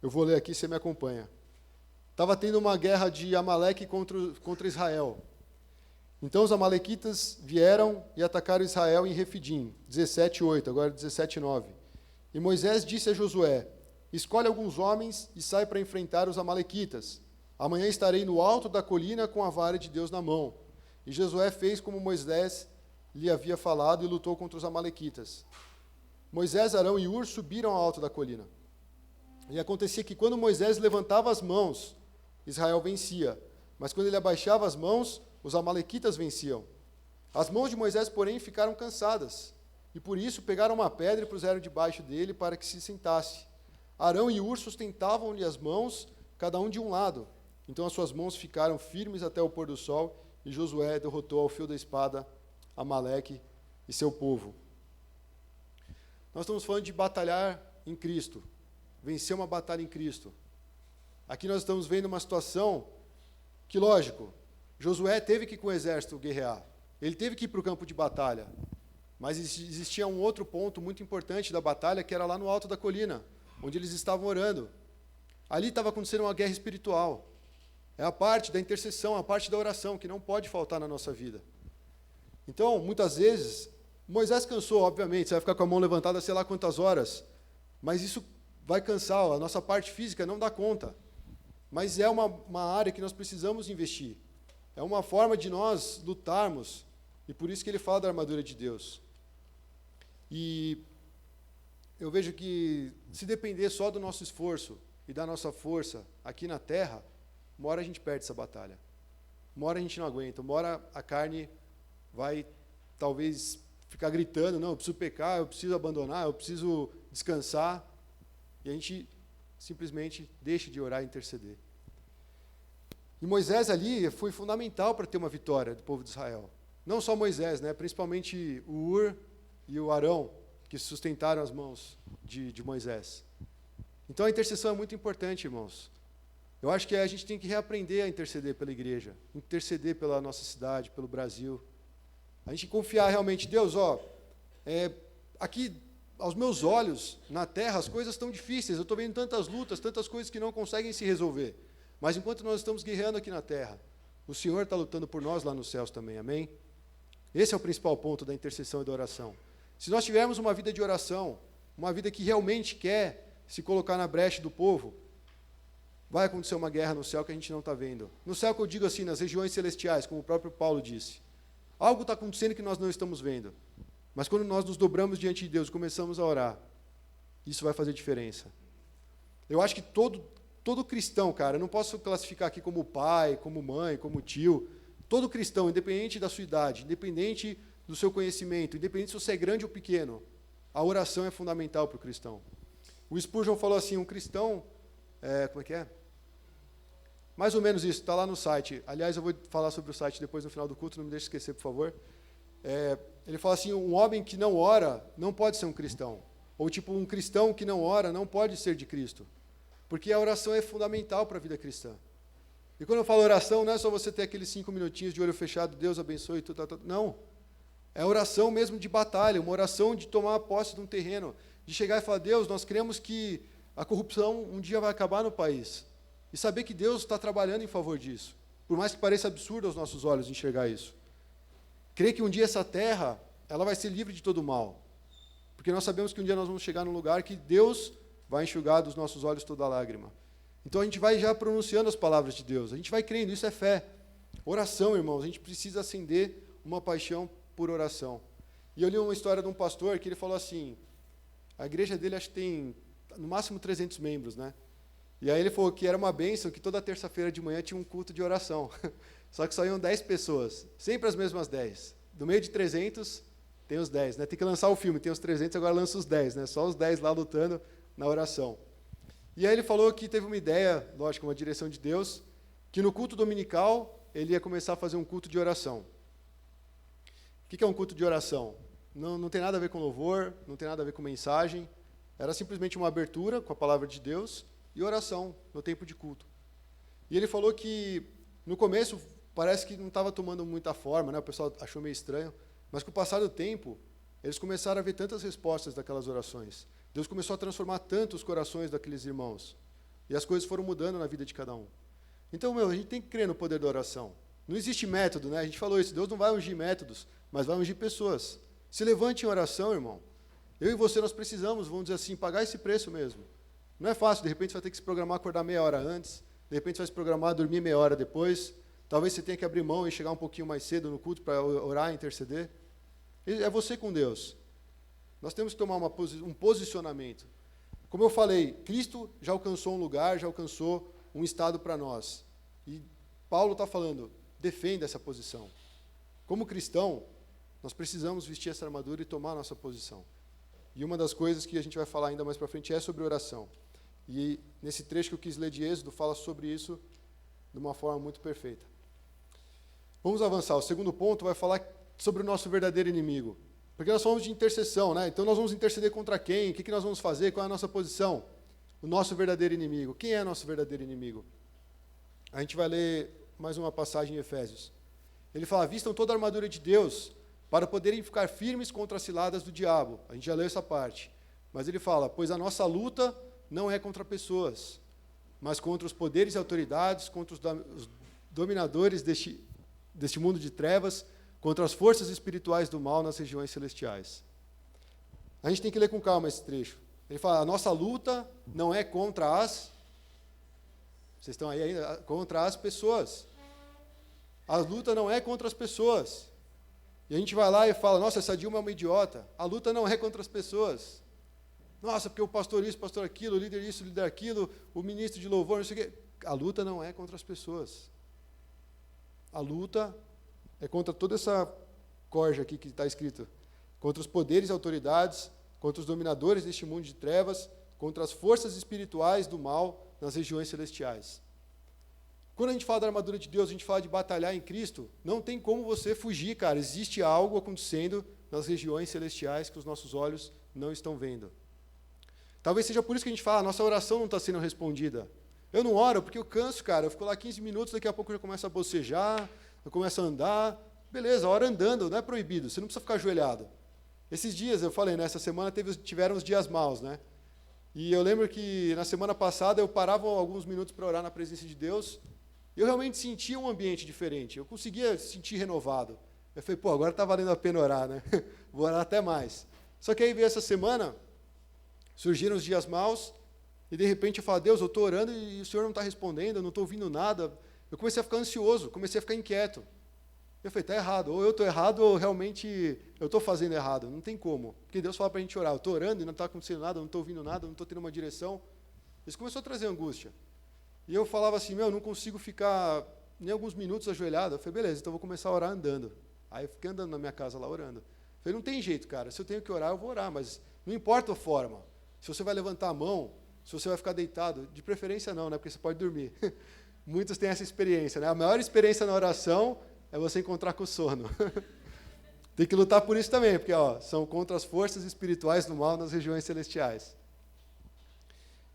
Speaker 1: eu vou ler aqui, você me acompanha. Estava tendo uma guerra de Amaleque contra Israel. Então os amalequitas vieram e atacaram Israel em Refidim, 17:8, agora 17:9. E Moisés disse a Josué, escolhe alguns homens e sai para enfrentar os amalequitas. Amanhã estarei no alto da colina com a vara de Deus na mão. E Josué fez como Moisés lhe havia falado e lutou contra os amalequitas. Moisés, Arão e Hur subiram ao alto da colina. E acontecia que quando Moisés levantava as mãos, Israel vencia. Mas quando ele abaixava as mãos, os amalequitas venciam. As mãos de Moisés, porém, ficaram cansadas. E por isso pegaram uma pedra e puseram debaixo dele para que se sentasse. Arão e Hur sustentavam-lhe as mãos, cada um de um lado. Então as suas mãos ficaram firmes até o pôr do sol, e Josué derrotou ao fio da espada Amaleque e seu povo. Nós estamos falando de batalhar em Cristo, vencer uma batalha em Cristo. Aqui nós estamos vendo uma situação que, lógico, Josué teve que ir com o exército guerrear, ele teve que ir para o campo de batalha, mas existia um outro ponto muito importante da batalha, que era lá no alto da colina, onde eles estavam orando. Ali estava acontecendo uma guerra espiritual. É a parte da intercessão, a parte da oração, que não pode faltar na nossa vida. Então, muitas vezes, Moisés cansou, obviamente, você vai ficar com a mão levantada sei lá quantas horas, mas isso vai cansar, a nossa parte física não dá conta. Mas é uma área que nós precisamos investir. É uma forma de nós lutarmos, e por isso que ele fala da armadura de Deus. E eu vejo que, se depender só do nosso esforço e da nossa força aqui na terra, uma hora a gente perde essa batalha. uma hora a gente não aguenta, uma hora a carne vai talvez ficar gritando, não, eu preciso pecar, eu preciso abandonar, eu preciso descansar, e a gente simplesmente deixa de orar e interceder. E Moisés ali foi fundamental para ter uma vitória do povo de Israel. Não só Moisés, né? Principalmente o Ur e o Arão, que sustentaram as mãos de Moisés. Então a intercessão é muito importante, irmãos. Eu acho que a gente tem que reaprender a interceder pela igreja, interceder pela nossa cidade, pelo Brasil. A gente confiar realmente, Deus, aqui aos meus olhos, na terra, as coisas estão difíceis, eu estou vendo tantas lutas, tantas coisas que não conseguem se resolver. Mas enquanto nós estamos guerreando aqui na terra, o Senhor está lutando por nós lá nos céus também, amém? Esse é o principal ponto da intercessão e da oração. Se nós tivermos uma vida de oração, uma vida que realmente quer se colocar na brecha do povo, vai acontecer uma guerra no céu que a gente não está vendo. No céu que eu digo assim, nas regiões celestiais, como o próprio Paulo disse. Algo está acontecendo que nós não estamos vendo. Mas quando nós nos dobramos diante de Deus e começamos a orar, isso vai fazer diferença. Eu acho que todo cristão, cara, eu não posso classificar aqui como pai, como mãe, como tio. Todo cristão, independente da sua idade, independente do seu conhecimento, independente se você é grande ou pequeno, a oração é fundamental para o cristão. O Spurgeon falou assim, um cristão, como é que é? Mais ou menos isso, está lá no site. Aliás, eu vou falar sobre o site depois no final do culto, não me deixe esquecer, por favor. Ele fala assim, um homem que não ora não pode ser um cristão. Ou tipo, um cristão que não ora não pode ser de Cristo. Porque a oração é fundamental para a vida cristã. E quando eu falo oração, não é só você ter aqueles 5 minutinhos de olho fechado, Deus abençoe, tudo. Não. É oração mesmo de batalha, uma oração de tomar posse de um terreno, de chegar e falar, Deus, nós cremos que a corrupção um dia vai acabar no país. E saber que Deus está trabalhando em favor disso. Por mais que pareça absurdo aos nossos olhos enxergar isso. Crer que um dia essa terra, ela vai ser livre de todo mal. Porque nós sabemos que um dia nós vamos chegar num lugar que Deus vai enxugar dos nossos olhos toda lágrima. Então a gente vai já pronunciando as palavras de Deus. A gente vai crendo, isso é fé. Oração, irmãos, a gente precisa acender uma paixão por oração. E eu li uma história de um pastor que ele falou assim, a igreja dele acho que tem no máximo 300 membros, né? E aí ele falou que era uma bênção que toda terça-feira de manhã tinha um culto de oração. Só que só iam 10 pessoas, sempre as mesmas 10. Do meio de 300, tem os 10, né? Tem que lançar o filme, tem os 300, agora lança os 10, né? Só os 10 lá lutando na oração. E aí ele falou que teve uma ideia, lógico, uma direção de Deus, que no culto dominical ele ia começar a fazer um culto de oração. O que é um culto de oração? Não tem nada a ver com louvor, não tem nada a ver com mensagem. Era simplesmente uma abertura com a palavra de Deus e oração no tempo de culto. E ele falou que, no começo, parece que não estava tomando muita forma, né? O pessoal achou meio estranho, mas com o passar do tempo, eles começaram a ver tantas respostas daquelas orações. Deus começou a transformar tanto os corações daqueles irmãos. E as coisas foram mudando na vida de cada um. Então, a gente tem que crer no poder da oração. Não existe método, né? A gente falou isso, Deus não vai ungir métodos, mas vai ungir pessoas. Se levante em oração, irmão. Eu e você, nós precisamos, vamos dizer assim, pagar esse preço mesmo. Não é fácil, de repente você vai ter que se programar, acordar meia hora antes, de repente você vai se programar, dormir meia hora depois, talvez você tenha que abrir mão e chegar um pouquinho mais cedo no culto para orar e interceder. É você com Deus. Nós temos que tomar um posicionamento. Como eu falei, Cristo já alcançou um lugar, já alcançou um estado para nós. E Paulo está falando, defenda essa posição. Como cristão, nós precisamos vestir essa armadura e tomar a nossa posição. E uma das coisas que a gente vai falar ainda mais para frente é sobre oração. E nesse trecho que eu quis ler de Êxodo, fala sobre isso de uma forma muito perfeita. Vamos avançar. O segundo ponto vai falar sobre o nosso verdadeiro inimigo. Porque nós falamos de intercessão, né? Então nós vamos interceder contra quem? O que nós vamos fazer? Qual é a nossa posição? O nosso verdadeiro inimigo. Quem é nosso verdadeiro inimigo? A gente vai ler mais uma passagem em Efésios. Ele fala, vistam toda a armadura de Deus para poderem ficar firmes contra as ciladas do diabo. A gente já leu essa parte. Mas ele fala, pois a nossa luta não é contra pessoas, mas contra os poderes e autoridades, contra os dominadores deste mundo de trevas, contra as forças espirituais do mal nas regiões celestiais. A gente tem que ler com calma esse trecho. Ele fala, a nossa luta não é contra as... Vocês estão aí ainda? Contra as pessoas. A luta não é contra as pessoas. E a gente vai lá e fala, nossa, essa Dilma é uma idiota. A luta não é contra as pessoas. Nossa, porque o pastor isso, o pastor aquilo, o líder isso, o líder aquilo, o ministro de louvor, não sei o quê. A luta não é contra as pessoas. a luta é contra toda essa corja aqui que está escrito, contra os poderes e autoridades, contra os dominadores deste mundo de trevas, contra as forças espirituais do mal nas regiões celestiais. Quando a gente fala da armadura de Deus, a gente fala de batalhar em Cristo, não tem como você fugir, cara. Existe algo acontecendo nas regiões celestiais que os nossos olhos não estão vendo. Talvez seja por isso que a gente fala, a nossa oração não está sendo respondida. Eu não oro porque eu canso, cara. Eu fico lá 15 minutos, daqui a pouco eu já começo a bocejar, eu começo a andar. Beleza, ora andando, não é proibido, você não precisa ficar ajoelhado. Esses dias, eu falei, essa semana tiveram os dias maus, né? E eu lembro que na semana passada eu parava alguns minutos para orar na presença de Deus. Eu realmente sentia um ambiente diferente, eu conseguia se sentir renovado. Eu falei, agora está valendo a pena orar, né? Vou orar até mais. Só que aí veio essa semana, surgiram os dias maus, e de repente eu falo, Deus, eu estou orando e o Senhor não está respondendo, eu não estou ouvindo nada. Eu comecei a ficar ansioso, comecei a ficar inquieto. Eu falei, está errado, ou eu estou errado, ou realmente eu estou fazendo errado, não tem como. Porque Deus fala para a gente orar, eu estou orando e não está acontecendo nada, eu não estou ouvindo nada, eu não estou tendo uma direção. Isso começou a trazer angústia. E eu falava assim, não consigo ficar nem alguns minutos ajoelhado. Eu falei, beleza, então eu vou começar a orar andando. Aí eu fiquei andando na minha casa lá orando. Eu falei, não tem jeito, cara, se eu tenho que orar, eu vou orar, mas não importa a forma. Se você vai levantar a mão, se você vai ficar deitado, de preferência não, né, porque você pode dormir. Muitos têm essa experiência, né? A maior experiência na oração é você encontrar com o sono. Tem que lutar por isso também, porque são contra as forças espirituais do mal nas regiões celestiais.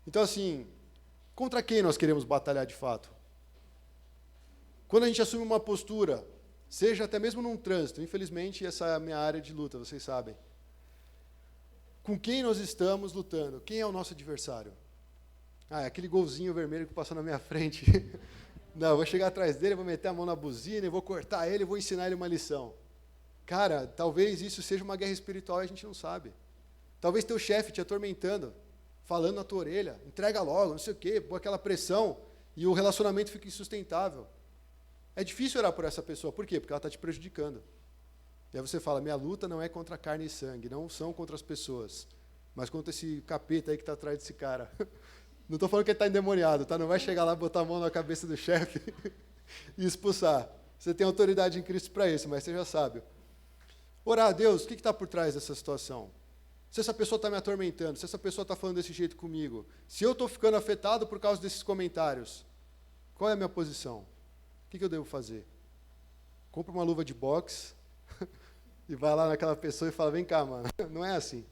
Speaker 1: Então, assim, contra quem nós queremos batalhar de fato? Quando a gente assume uma postura, seja até mesmo num trânsito, infelizmente essa é a minha área de luta, vocês sabem. Com quem nós estamos lutando? Quem é o nosso adversário? É aquele golzinho vermelho que passou na minha frente. Não, eu vou chegar atrás dele, vou meter a mão na buzina, vou cortar ele, vou ensinar ele uma lição. Cara, talvez isso seja uma guerra espiritual e a gente não sabe. Talvez teu chefe te atormentando, falando na tua orelha, entrega logo, não sei o quê, põe aquela pressão e o relacionamento fica insustentável. É difícil orar por essa pessoa, por quê? Porque ela está te prejudicando. E aí você fala, minha luta não é contra carne e sangue, não são contra as pessoas, mas contra esse capeta aí que está atrás desse cara. Não estou falando que ele está endemoniado, tá? Não vai chegar lá, botar a mão na cabeça do chefe e expulsar. Você tem autoridade em Cristo para isso, mas seja sábio. Orar a Deus, o que está por trás dessa situação? Se essa pessoa está me atormentando, se essa pessoa está falando desse jeito comigo, se eu estou ficando afetado por causa desses comentários, qual é a minha posição? O que eu devo fazer? Compra uma luva de boxe e vai lá naquela pessoa e fala, vem cá, mano. Não é assim.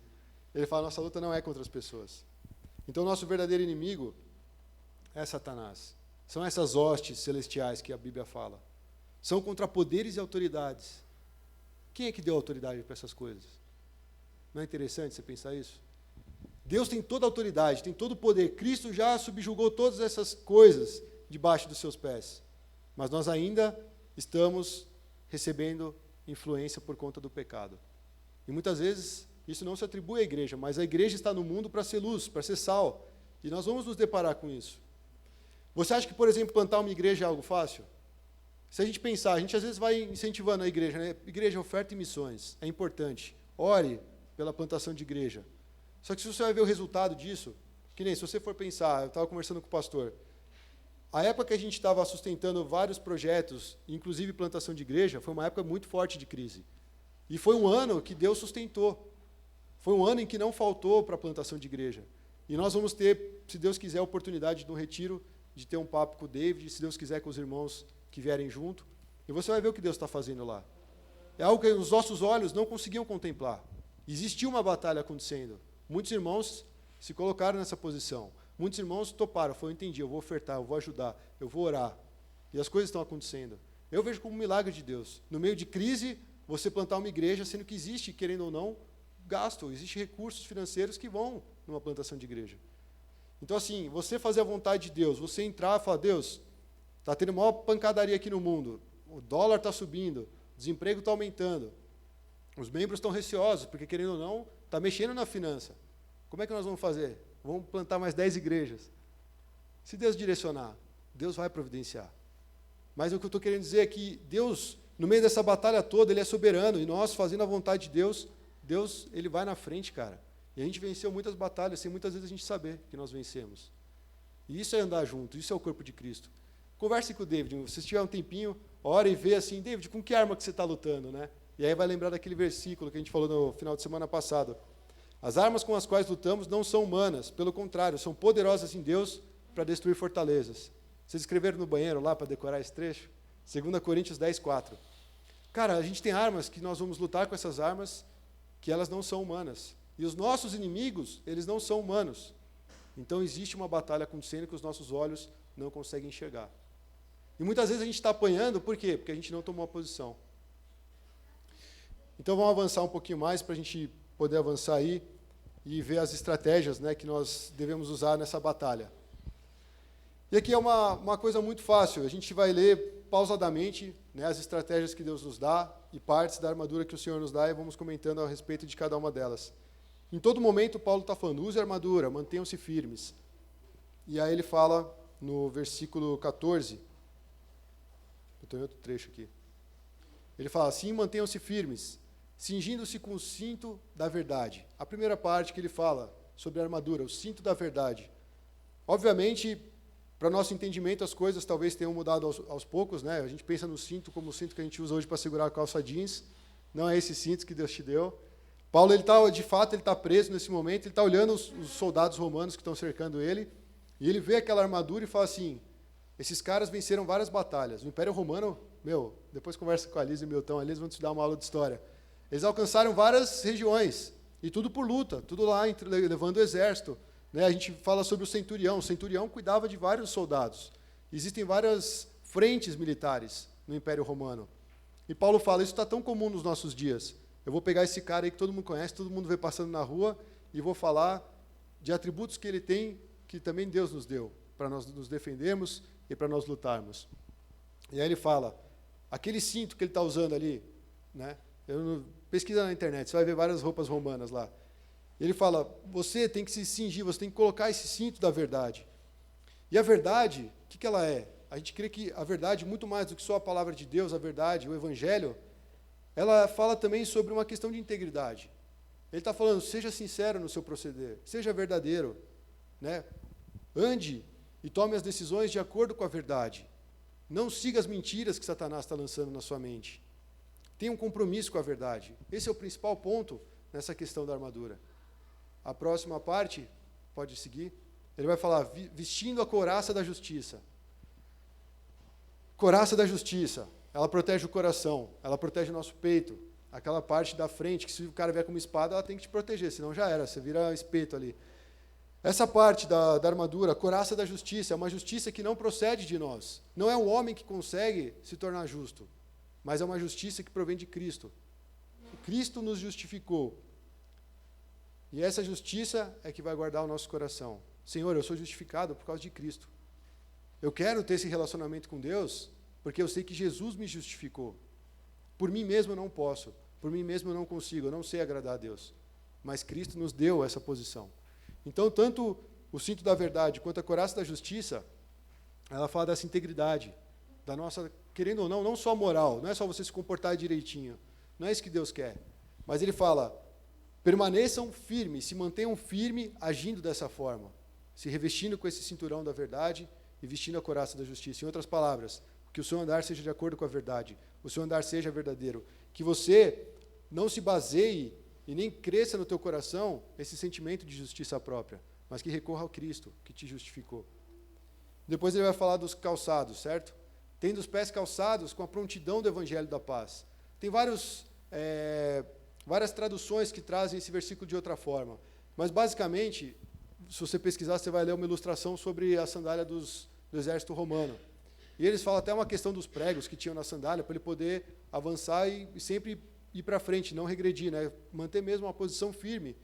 Speaker 1: Ele fala, nossa luta não é contra as pessoas. Então, o nosso verdadeiro inimigo é Satanás. São essas hostes celestiais que a Bíblia fala. São contra poderes e autoridades. Quem é que deu autoridade para essas coisas? Não é interessante você pensar isso? Deus tem toda a autoridade, tem todo o poder. Cristo já subjugou todas essas coisas debaixo dos seus pés. Mas nós ainda estamos recebendo influência por conta do pecado. E muitas vezes isso não se atribui à igreja, mas a igreja está no mundo para ser luz, para ser sal. E nós vamos nos deparar com isso. Você acha que, por exemplo, plantar uma igreja é algo fácil? Se a gente pensar, a gente às vezes vai incentivando a igreja, né? Igreja, oferta e missões, é importante. Ore pela plantação de igreja. Só que se você vai ver o resultado disso, que nem se você for pensar, eu estava conversando com o pastor, a época que a gente estava sustentando vários projetos, inclusive plantação de igreja, foi uma época muito forte de crise. E foi um ano que Deus sustentou. Foi um ano em que não faltou para a plantação de igreja. E nós vamos ter, se Deus quiser, a oportunidade de um retiro, de ter um papo com o David, se Deus quiser, com os irmãos que vierem junto. E você vai ver o que Deus está fazendo lá. É algo que os nossos olhos não conseguiam contemplar. Existiu uma batalha acontecendo. Muitos irmãos se colocaram nessa posição. Muitos irmãos toparam, eu entendi, eu vou ofertar, eu vou ajudar, eu vou orar. E as coisas estão acontecendo. Eu vejo como um milagre de Deus. No meio de crise, você plantar uma igreja, sendo que existe, querendo ou não, gasto, existem recursos financeiros que vão numa plantação de igreja. Então, assim, você fazer a vontade de Deus, você entrar e falar, Deus, está tendo maior pancadaria aqui no mundo, o dólar está subindo, o desemprego está aumentando, os membros estão receosos, porque, querendo ou não, está mexendo na finança. Como é que nós vamos fazer? Vamos plantar mais 10 igrejas. Se Deus direcionar, Deus vai providenciar. Mas o que eu estou querendo dizer é que Deus, no meio dessa batalha toda, Ele é soberano, e nós, fazendo a vontade de Deus, Deus, Ele vai na frente, cara. E a gente venceu muitas batalhas, sem muitas vezes a gente saber que nós vencemos. E isso é andar junto, isso é o corpo de Cristo. Converse com o David, se tiver um tempinho, ora e vê assim, David, com que arma que você está lutando, né? E aí vai lembrar daquele versículo que a gente falou no final de semana passado. As armas com as quais lutamos não são humanas, pelo contrário, são poderosas em Deus para destruir fortalezas. Vocês escreveram no banheiro lá para decorar esse trecho? 2 Coríntios 10:4. Cara, a gente tem armas que nós vamos lutar com essas armas que elas não são humanas. E os nossos inimigos, eles não são humanos. Então existe uma batalha acontecendo que os nossos olhos não conseguem enxergar. E muitas vezes a gente está apanhando, por quê? Porque a gente não tomou a posição. Então vamos avançar um pouquinho mais para a gente poder avançar aí e ver as estratégias, né, que nós devemos usar nessa batalha. E aqui é uma coisa muito fácil, a gente vai ler pausadamente, né, as estratégias que Deus nos dá e partes da armadura que o Senhor nos dá e vamos comentando a respeito de cada uma delas. Em todo momento Paulo está falando, use a armadura, mantenham-se firmes. E aí ele fala no versículo 14, eu estou em outro trecho aqui, ele fala assim, mantenham-se firmes, cingindo-se com o cinto da verdade. A primeira parte que ele fala sobre a armadura, o cinto da verdade. Obviamente, para nosso entendimento, as coisas talvez tenham mudado aos poucos, né? A gente pensa no cinto como o cinto que a gente usa hoje para segurar a calça jeans. Não é esse cinto que Deus te deu. Paulo, de fato, ele está preso nesse momento, ele está olhando os soldados romanos que estão cercando ele, e ele vê aquela armadura e fala assim, esses caras venceram várias batalhas. O Império Romano, depois conversa com a Liz e o Milton, ali eles vão te dar uma aula de história. Eles alcançaram várias regiões, e tudo por luta, tudo lá levando o exército. Né? A gente fala sobre o centurião cuidava de vários soldados. Existem várias frentes militares no Império Romano. E Paulo fala, isso está tão comum nos nossos dias. Eu vou pegar esse cara aí que todo mundo conhece, todo mundo vê passando na rua, e vou falar de atributos que ele tem, que também Deus nos deu, para nós nos defendermos e para nós lutarmos. E aí ele fala, aquele cinto que ele está usando ali, né? Pesquisa na internet, você vai ver várias roupas romanas lá. Ele fala, você tem que se cingir, você tem que colocar esse cinto da verdade. E a verdade, o que ela é? A gente crê que a verdade, muito mais do que só a palavra de Deus, a verdade, o Evangelho, ela fala também sobre uma questão de integridade. Ele está falando, seja sincero no seu proceder, seja verdadeiro, né? Ande e tome as decisões de acordo com a verdade. Não siga as mentiras que Satanás está lançando na sua mente. Tenha um compromisso com a verdade. Esse é o principal ponto nessa questão da armadura. A próxima parte, pode seguir, ele vai falar, vestindo a couraça da justiça. Couraça da justiça, ela protege o coração, ela protege o nosso peito, aquela parte da frente, que se o cara vier com uma espada, ela tem que te proteger, senão já era, você vira espeto ali. Essa parte da armadura, a couraça da justiça, é uma justiça que não procede de nós. Não é um homem que consegue se tornar justo, mas é uma justiça que provém de Cristo. Cristo nos justificou. E essa justiça é que vai guardar o nosso coração. Senhor, eu sou justificado por causa de Cristo. Eu quero ter esse relacionamento com Deus, porque eu sei que Jesus me justificou. Por mim mesmo eu não posso, por mim mesmo eu não consigo, eu não sei agradar a Deus. Mas Cristo nos deu essa posição. Então, tanto o cinto da verdade quanto a couraça da justiça, ela fala dessa integridade, da nossa, querendo ou não, não só moral, não é só você se comportar direitinho, não é isso que Deus quer. Mas ele fala, permaneçam firmes, se mantenham firmes agindo dessa forma, se revestindo com esse cinturão da verdade e vestindo a couraça da justiça. Em outras palavras, que o seu andar seja de acordo com a verdade, o seu andar seja verdadeiro, que você não se baseie e nem cresça no teu coração esse sentimento de justiça própria, mas que recorra ao Cristo, que te justificou. Depois ele vai falar dos calçados, certo? Tendo os pés calçados com a prontidão do Evangelho da paz. Tem várias traduções que trazem esse versículo de outra forma, mas basicamente, se você pesquisar, você vai ler uma ilustração sobre a sandália do exército romano. E eles falam até uma questão dos pregos que tinham na sandália, para ele poder avançar e sempre ir para frente, não regredir, né? Manter mesmo uma posição firme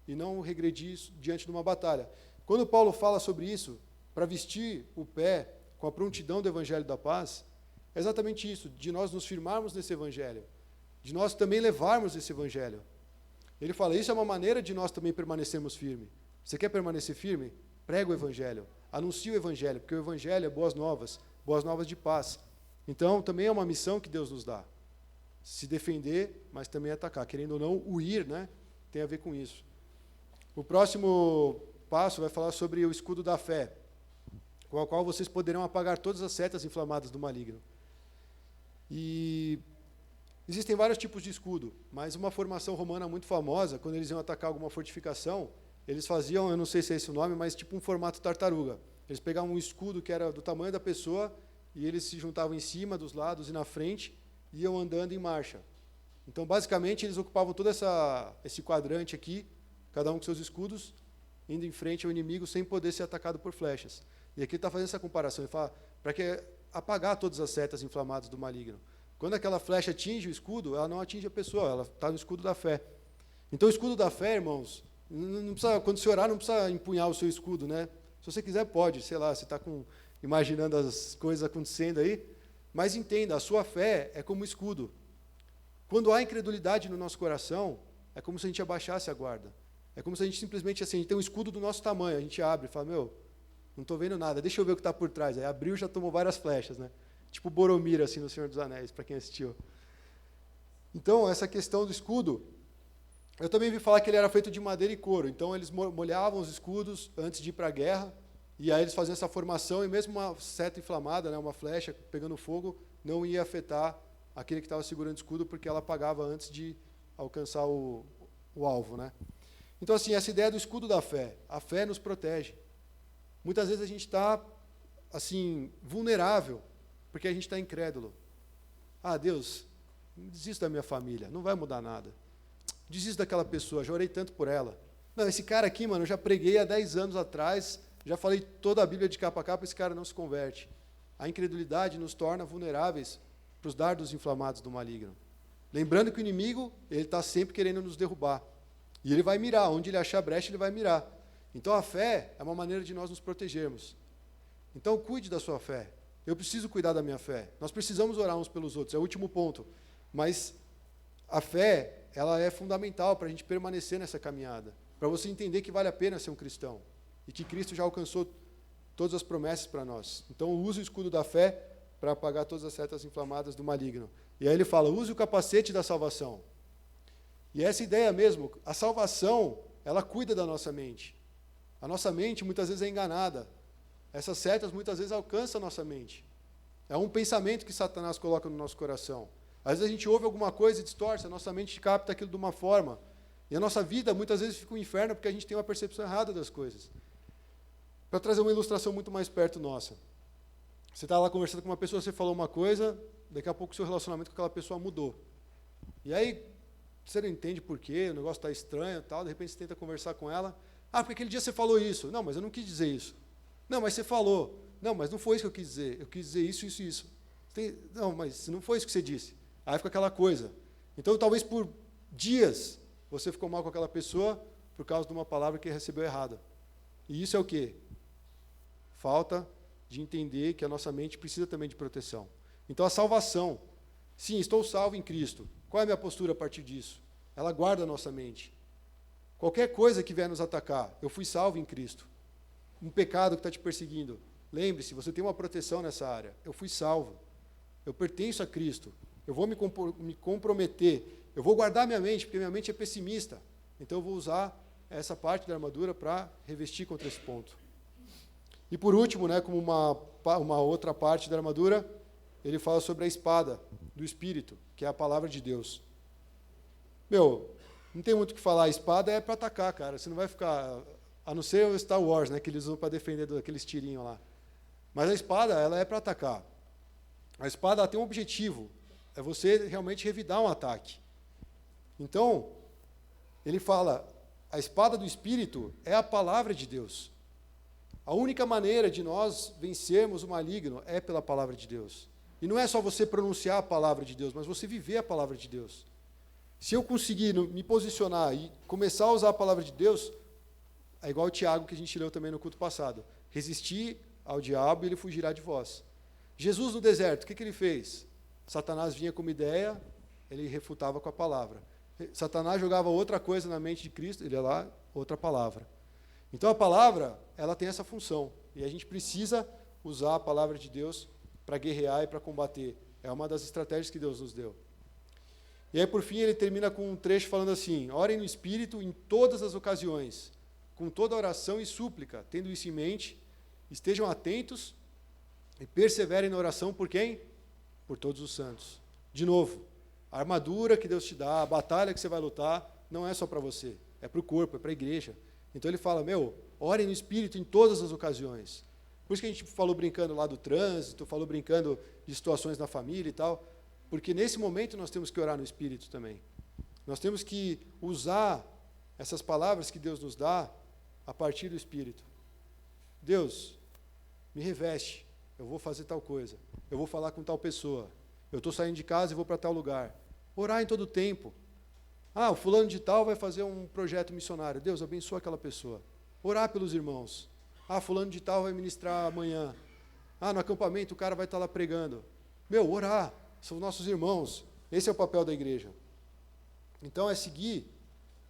Speaker 1: e não regredir diante de uma batalha. Quando Paulo fala sobre isso, para vestir o pé com a prontidão do Evangelho da paz, é exatamente isso, de nós nos firmarmos nesse Evangelho, de nós também levarmos esse Evangelho. Ele fala, isso é uma maneira de nós também permanecermos firmes. Você quer permanecer firme? Prega o Evangelho, anuncie o Evangelho, porque o Evangelho é boas novas de paz. Então, também é uma missão que Deus nos dá. Se defender, mas também atacar. Querendo ou não, o ir, né, tem a ver com isso. O próximo passo vai falar sobre o escudo da fé, com o qual vocês poderão apagar todas as setas inflamadas do maligno. E existem vários tipos de escudo, mas uma formação romana muito famosa, quando eles iam atacar alguma fortificação, eles faziam, eu não sei se é esse o nome, mas tipo um formato tartaruga. Eles pegavam um escudo que era do tamanho da pessoa e eles se juntavam em cima, dos lados e na frente, e iam andando em marcha. Então, basicamente, eles ocupavam todo esse quadrante aqui, cada um com seus escudos, indo em frente ao inimigo sem poder ser atacado por flechas. E aqui ele está fazendo essa comparação, ele fala, para que apagar todas as setas inflamadas do maligno. Quando aquela flecha atinge o escudo, ela não atinge a pessoa, ela está no escudo da fé. Então, o escudo da fé, irmãos, não precisa, quando você orar, não precisa empunhar o seu escudo, né? Se você quiser, pode, sei lá, você está imaginando as coisas acontecendo aí, mas entenda, a sua fé é como escudo. Quando há incredulidade no nosso coração, é como se a gente abaixasse a guarda. É como se a gente simplesmente, assim, a gente tem um escudo do nosso tamanho, a gente abre e fala, meu, não estou vendo nada, deixa eu ver o que está por trás. Aí abriu e já tomou várias flechas, né? Tipo Boromir, assim, no Senhor dos Anéis, para quem assistiu. Então, essa questão do escudo, eu também vi falar que ele era feito de madeira e couro. Então, eles molhavam os escudos antes de ir para a guerra, e aí eles faziam essa formação, e mesmo uma seta inflamada, né, uma flecha pegando fogo, não ia afetar aquele que estava segurando o escudo, porque ela apagava antes de alcançar o alvo, né? Então, assim, essa ideia do escudo da fé, a fé nos protege. Muitas vezes a gente está, assim, vulnerável, porque a gente está incrédulo. Ah, Deus, desisto da minha família, não vai mudar nada. Desisto daquela pessoa, já orei tanto por ela. Não, esse cara aqui, mano, eu já preguei há 10 anos atrás, já falei toda a Bíblia de capa a capa, esse cara não se converte. A incredulidade nos torna vulneráveis para os dardos inflamados do maligno. Lembrando que o inimigo, ele está sempre querendo nos derrubar. E ele vai mirar, onde ele achar brecha, ele vai mirar. Então a fé é uma maneira de nós nos protegermos. Então cuide da sua fé. Eu preciso cuidar da minha fé. Nós precisamos orar uns pelos outros, é o último ponto. Mas a fé, ela é fundamental para a gente permanecer nessa caminhada. Para você entender que vale a pena ser um cristão. E que Cristo já alcançou todas as promessas para nós. Então use o escudo da fé para apagar todas as setas inflamadas do maligno. E aí ele fala, use o capacete da salvação. E essa ideia mesmo, a salvação, ela cuida da nossa mente. A nossa mente muitas vezes é enganada. Essas setas muitas vezes alcançam a nossa mente. É um pensamento que Satanás coloca no nosso coração. Às vezes a gente ouve alguma coisa e distorce, a nossa mente capta aquilo de uma forma. E a nossa vida muitas vezes fica um inferno porque a gente tem uma percepção errada das coisas. Para trazer uma ilustração muito mais perto nossa. Você está lá conversando com uma pessoa, você falou uma coisa, daqui a pouco o seu relacionamento com aquela pessoa mudou. E aí, você não entende por quê, o negócio está estranho e tal, de repente você tenta conversar com ela. Ah, porque aquele dia você falou isso. Não, mas eu não quis dizer isso. Não, mas você falou. Não, mas não foi isso que eu quis dizer. Eu quis dizer isso, isso e isso. Não, mas não foi isso que você disse. Aí fica aquela coisa. Então, talvez por dias, você ficou mal com aquela pessoa por causa de uma palavra que recebeu errada. E isso é o quê? Falta de entender que a nossa mente precisa também de proteção. Então, a salvação. Sim, estou salvo em Cristo. Qual é a minha postura a partir disso? Ela guarda a nossa mente. Qualquer coisa que vier nos atacar, eu fui salvo em Cristo. Um pecado que está te perseguindo, lembre-se, você tem uma proteção nessa área. Eu fui salvo. Eu pertenço a Cristo. Eu vou me comprometer. Eu vou guardar minha mente, porque minha mente é pessimista. Então eu vou usar essa parte da armadura para revestir contra esse ponto. E por último, né, como uma outra parte da armadura, ele fala sobre a espada do Espírito, que é a palavra de Deus. Meu, não tem muito o que falar, a espada é para atacar, cara. Você não vai ficar, a não ser o Star Wars, né, que eles usam para defender daqueles tirinhos lá. Mas a espada, ela é para atacar. A espada ela tem um objetivo, é você realmente revidar um ataque. Então, ele fala, a espada do Espírito é a palavra de Deus. A única maneira de nós vencermos o maligno é pela palavra de Deus. E não é só você pronunciar a palavra de Deus, mas você viver a palavra de Deus. Se eu conseguir me posicionar e começar a usar a palavra de Deus, é igual o Tiago que a gente leu também no culto passado. Resistir ao diabo e ele fugirá de vós. Jesus no deserto, o que ele fez? Satanás vinha com uma ideia, ele refutava com a palavra. Satanás jogava outra coisa na mente de Cristo, ele ia lá, outra palavra. Então a palavra, ela tem essa função. E a gente precisa usar a palavra de Deus para guerrear e para combater. É uma das estratégias que Deus nos deu. E aí, por fim, ele termina com um trecho falando assim, orem no Espírito em todas as ocasiões, com toda oração e súplica, tendo isso em mente, estejam atentos e perseverem na oração por quem? por todos os santos. De novo, a armadura que Deus te dá, a batalha que você vai lutar, não é só para você, é para o corpo, é para a igreja. Então ele fala, ore no Espírito em todas as ocasiões. Por isso que a gente falou brincando lá do trânsito, falou brincando de situações na família e tal, porque nesse momento nós temos que orar no Espírito também. Nós temos que usar essas palavras que Deus nos dá a partir do Espírito. Deus, me reveste, eu vou fazer tal coisa, eu vou falar com tal pessoa, eu estou saindo de casa e vou para tal lugar. Orar em todo o tempo. O fulano de tal vai fazer um projeto missionário. Deus, abençoa aquela pessoa. Orar pelos irmãos. Fulano de tal vai ministrar amanhã. No acampamento o cara vai estar lá pregando. Orar. São nossos irmãos. Esse é o papel da igreja. Então é seguir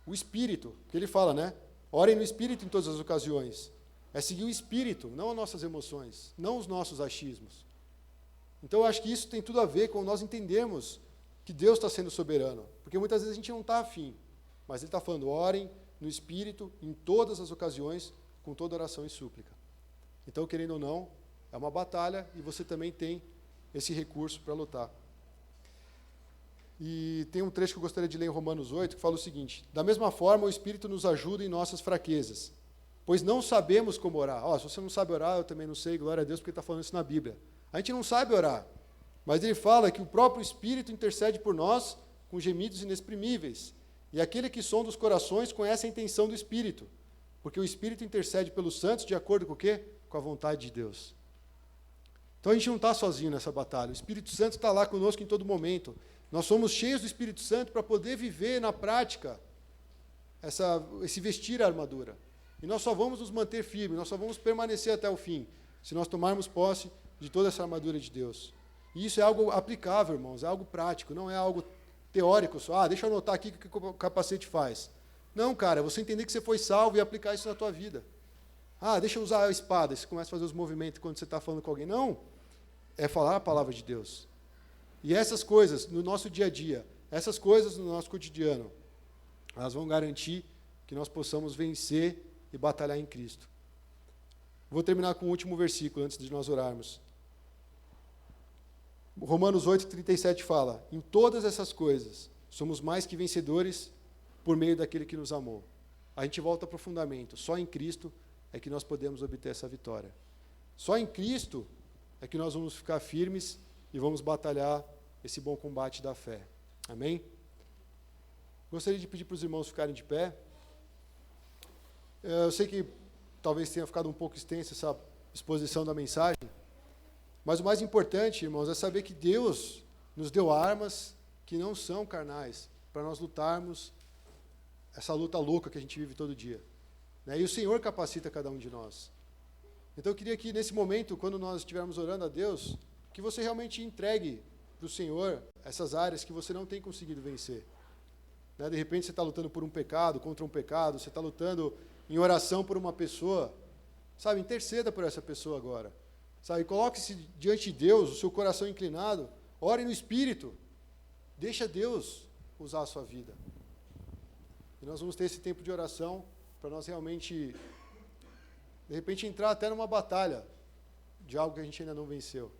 Speaker 1: o Espírito, que ele fala, né? Orem no Espírito em todas as ocasiões. É seguir o Espírito, não as nossas emoções, não os nossos achismos. Então eu acho que isso tem tudo a ver com nós entendermos que Deus está sendo soberano. Porque muitas vezes a gente não está afim, mas ele está falando, orem no Espírito em todas as ocasiões, com toda oração e súplica. Então, querendo ou não, é uma batalha e você também tem esse recurso para lutar. E tem um trecho que eu gostaria de ler em Romanos 8, que fala o seguinte: da mesma forma, o Espírito nos ajuda em nossas fraquezas, pois não sabemos como orar. Se você não sabe orar, eu também não sei, glória a Deus, porque ele está falando isso na Bíblia. A gente não sabe orar, mas ele fala que o próprio Espírito intercede por nós com gemidos inexprimíveis. E aquele que sonda os corações conhece a intenção do Espírito, porque o Espírito intercede pelos santos de acordo com o quê? Com a vontade de Deus. Então a gente não está sozinho nessa batalha, o Espírito Santo está lá conosco em todo momento. Nós somos cheios do Espírito Santo para poder viver na prática esse vestir a armadura. E nós só vamos nos manter firmes, nós só vamos permanecer até o fim, se nós tomarmos posse de toda essa armadura de Deus. E isso é algo aplicável, irmãos, é algo prático, não é algo teórico só. Deixa eu anotar aqui o que o capacete faz. Não, cara, é você entender que você foi salvo e aplicar isso na tua vida. Deixa eu usar a espada, você começa a fazer os movimentos quando você está falando com alguém. Não, é falar a palavra de Deus. E essas coisas, no nosso dia a dia, essas coisas no nosso cotidiano, elas vão garantir que nós possamos vencer e batalhar em Cristo. Vou terminar com o último versículo, antes de nós orarmos. Romanos 8:37 fala, em todas essas coisas, somos mais que vencedores por meio daquele que nos amou. A gente volta para o fundamento, só em Cristo é que nós podemos obter essa vitória. Só em Cristo é que nós vamos ficar firmes e vamos batalhar esse bom combate da fé. Amém? Gostaria de pedir para os irmãos ficarem de pé. Eu sei que talvez tenha ficado um pouco extensa essa exposição da mensagem, mas o mais importante, irmãos, é saber que Deus nos deu armas que não são carnais, para nós lutarmos essa luta louca que a gente vive todo dia. E o Senhor capacita cada um de nós. Então eu queria que nesse momento, quando nós estivermos orando a Deus, que você realmente entregue para o Senhor essas áreas que você não tem conseguido vencer. De repente você está lutando por um pecado, contra um pecado, você está lutando em oração por uma pessoa, interceda por essa pessoa agora. Coloque-se diante de Deus, o seu coração inclinado, ore no Espírito, deixa Deus usar a sua vida. E nós vamos ter esse tempo de oração para nós realmente, de repente, entrar até numa batalha de algo que a gente ainda não venceu.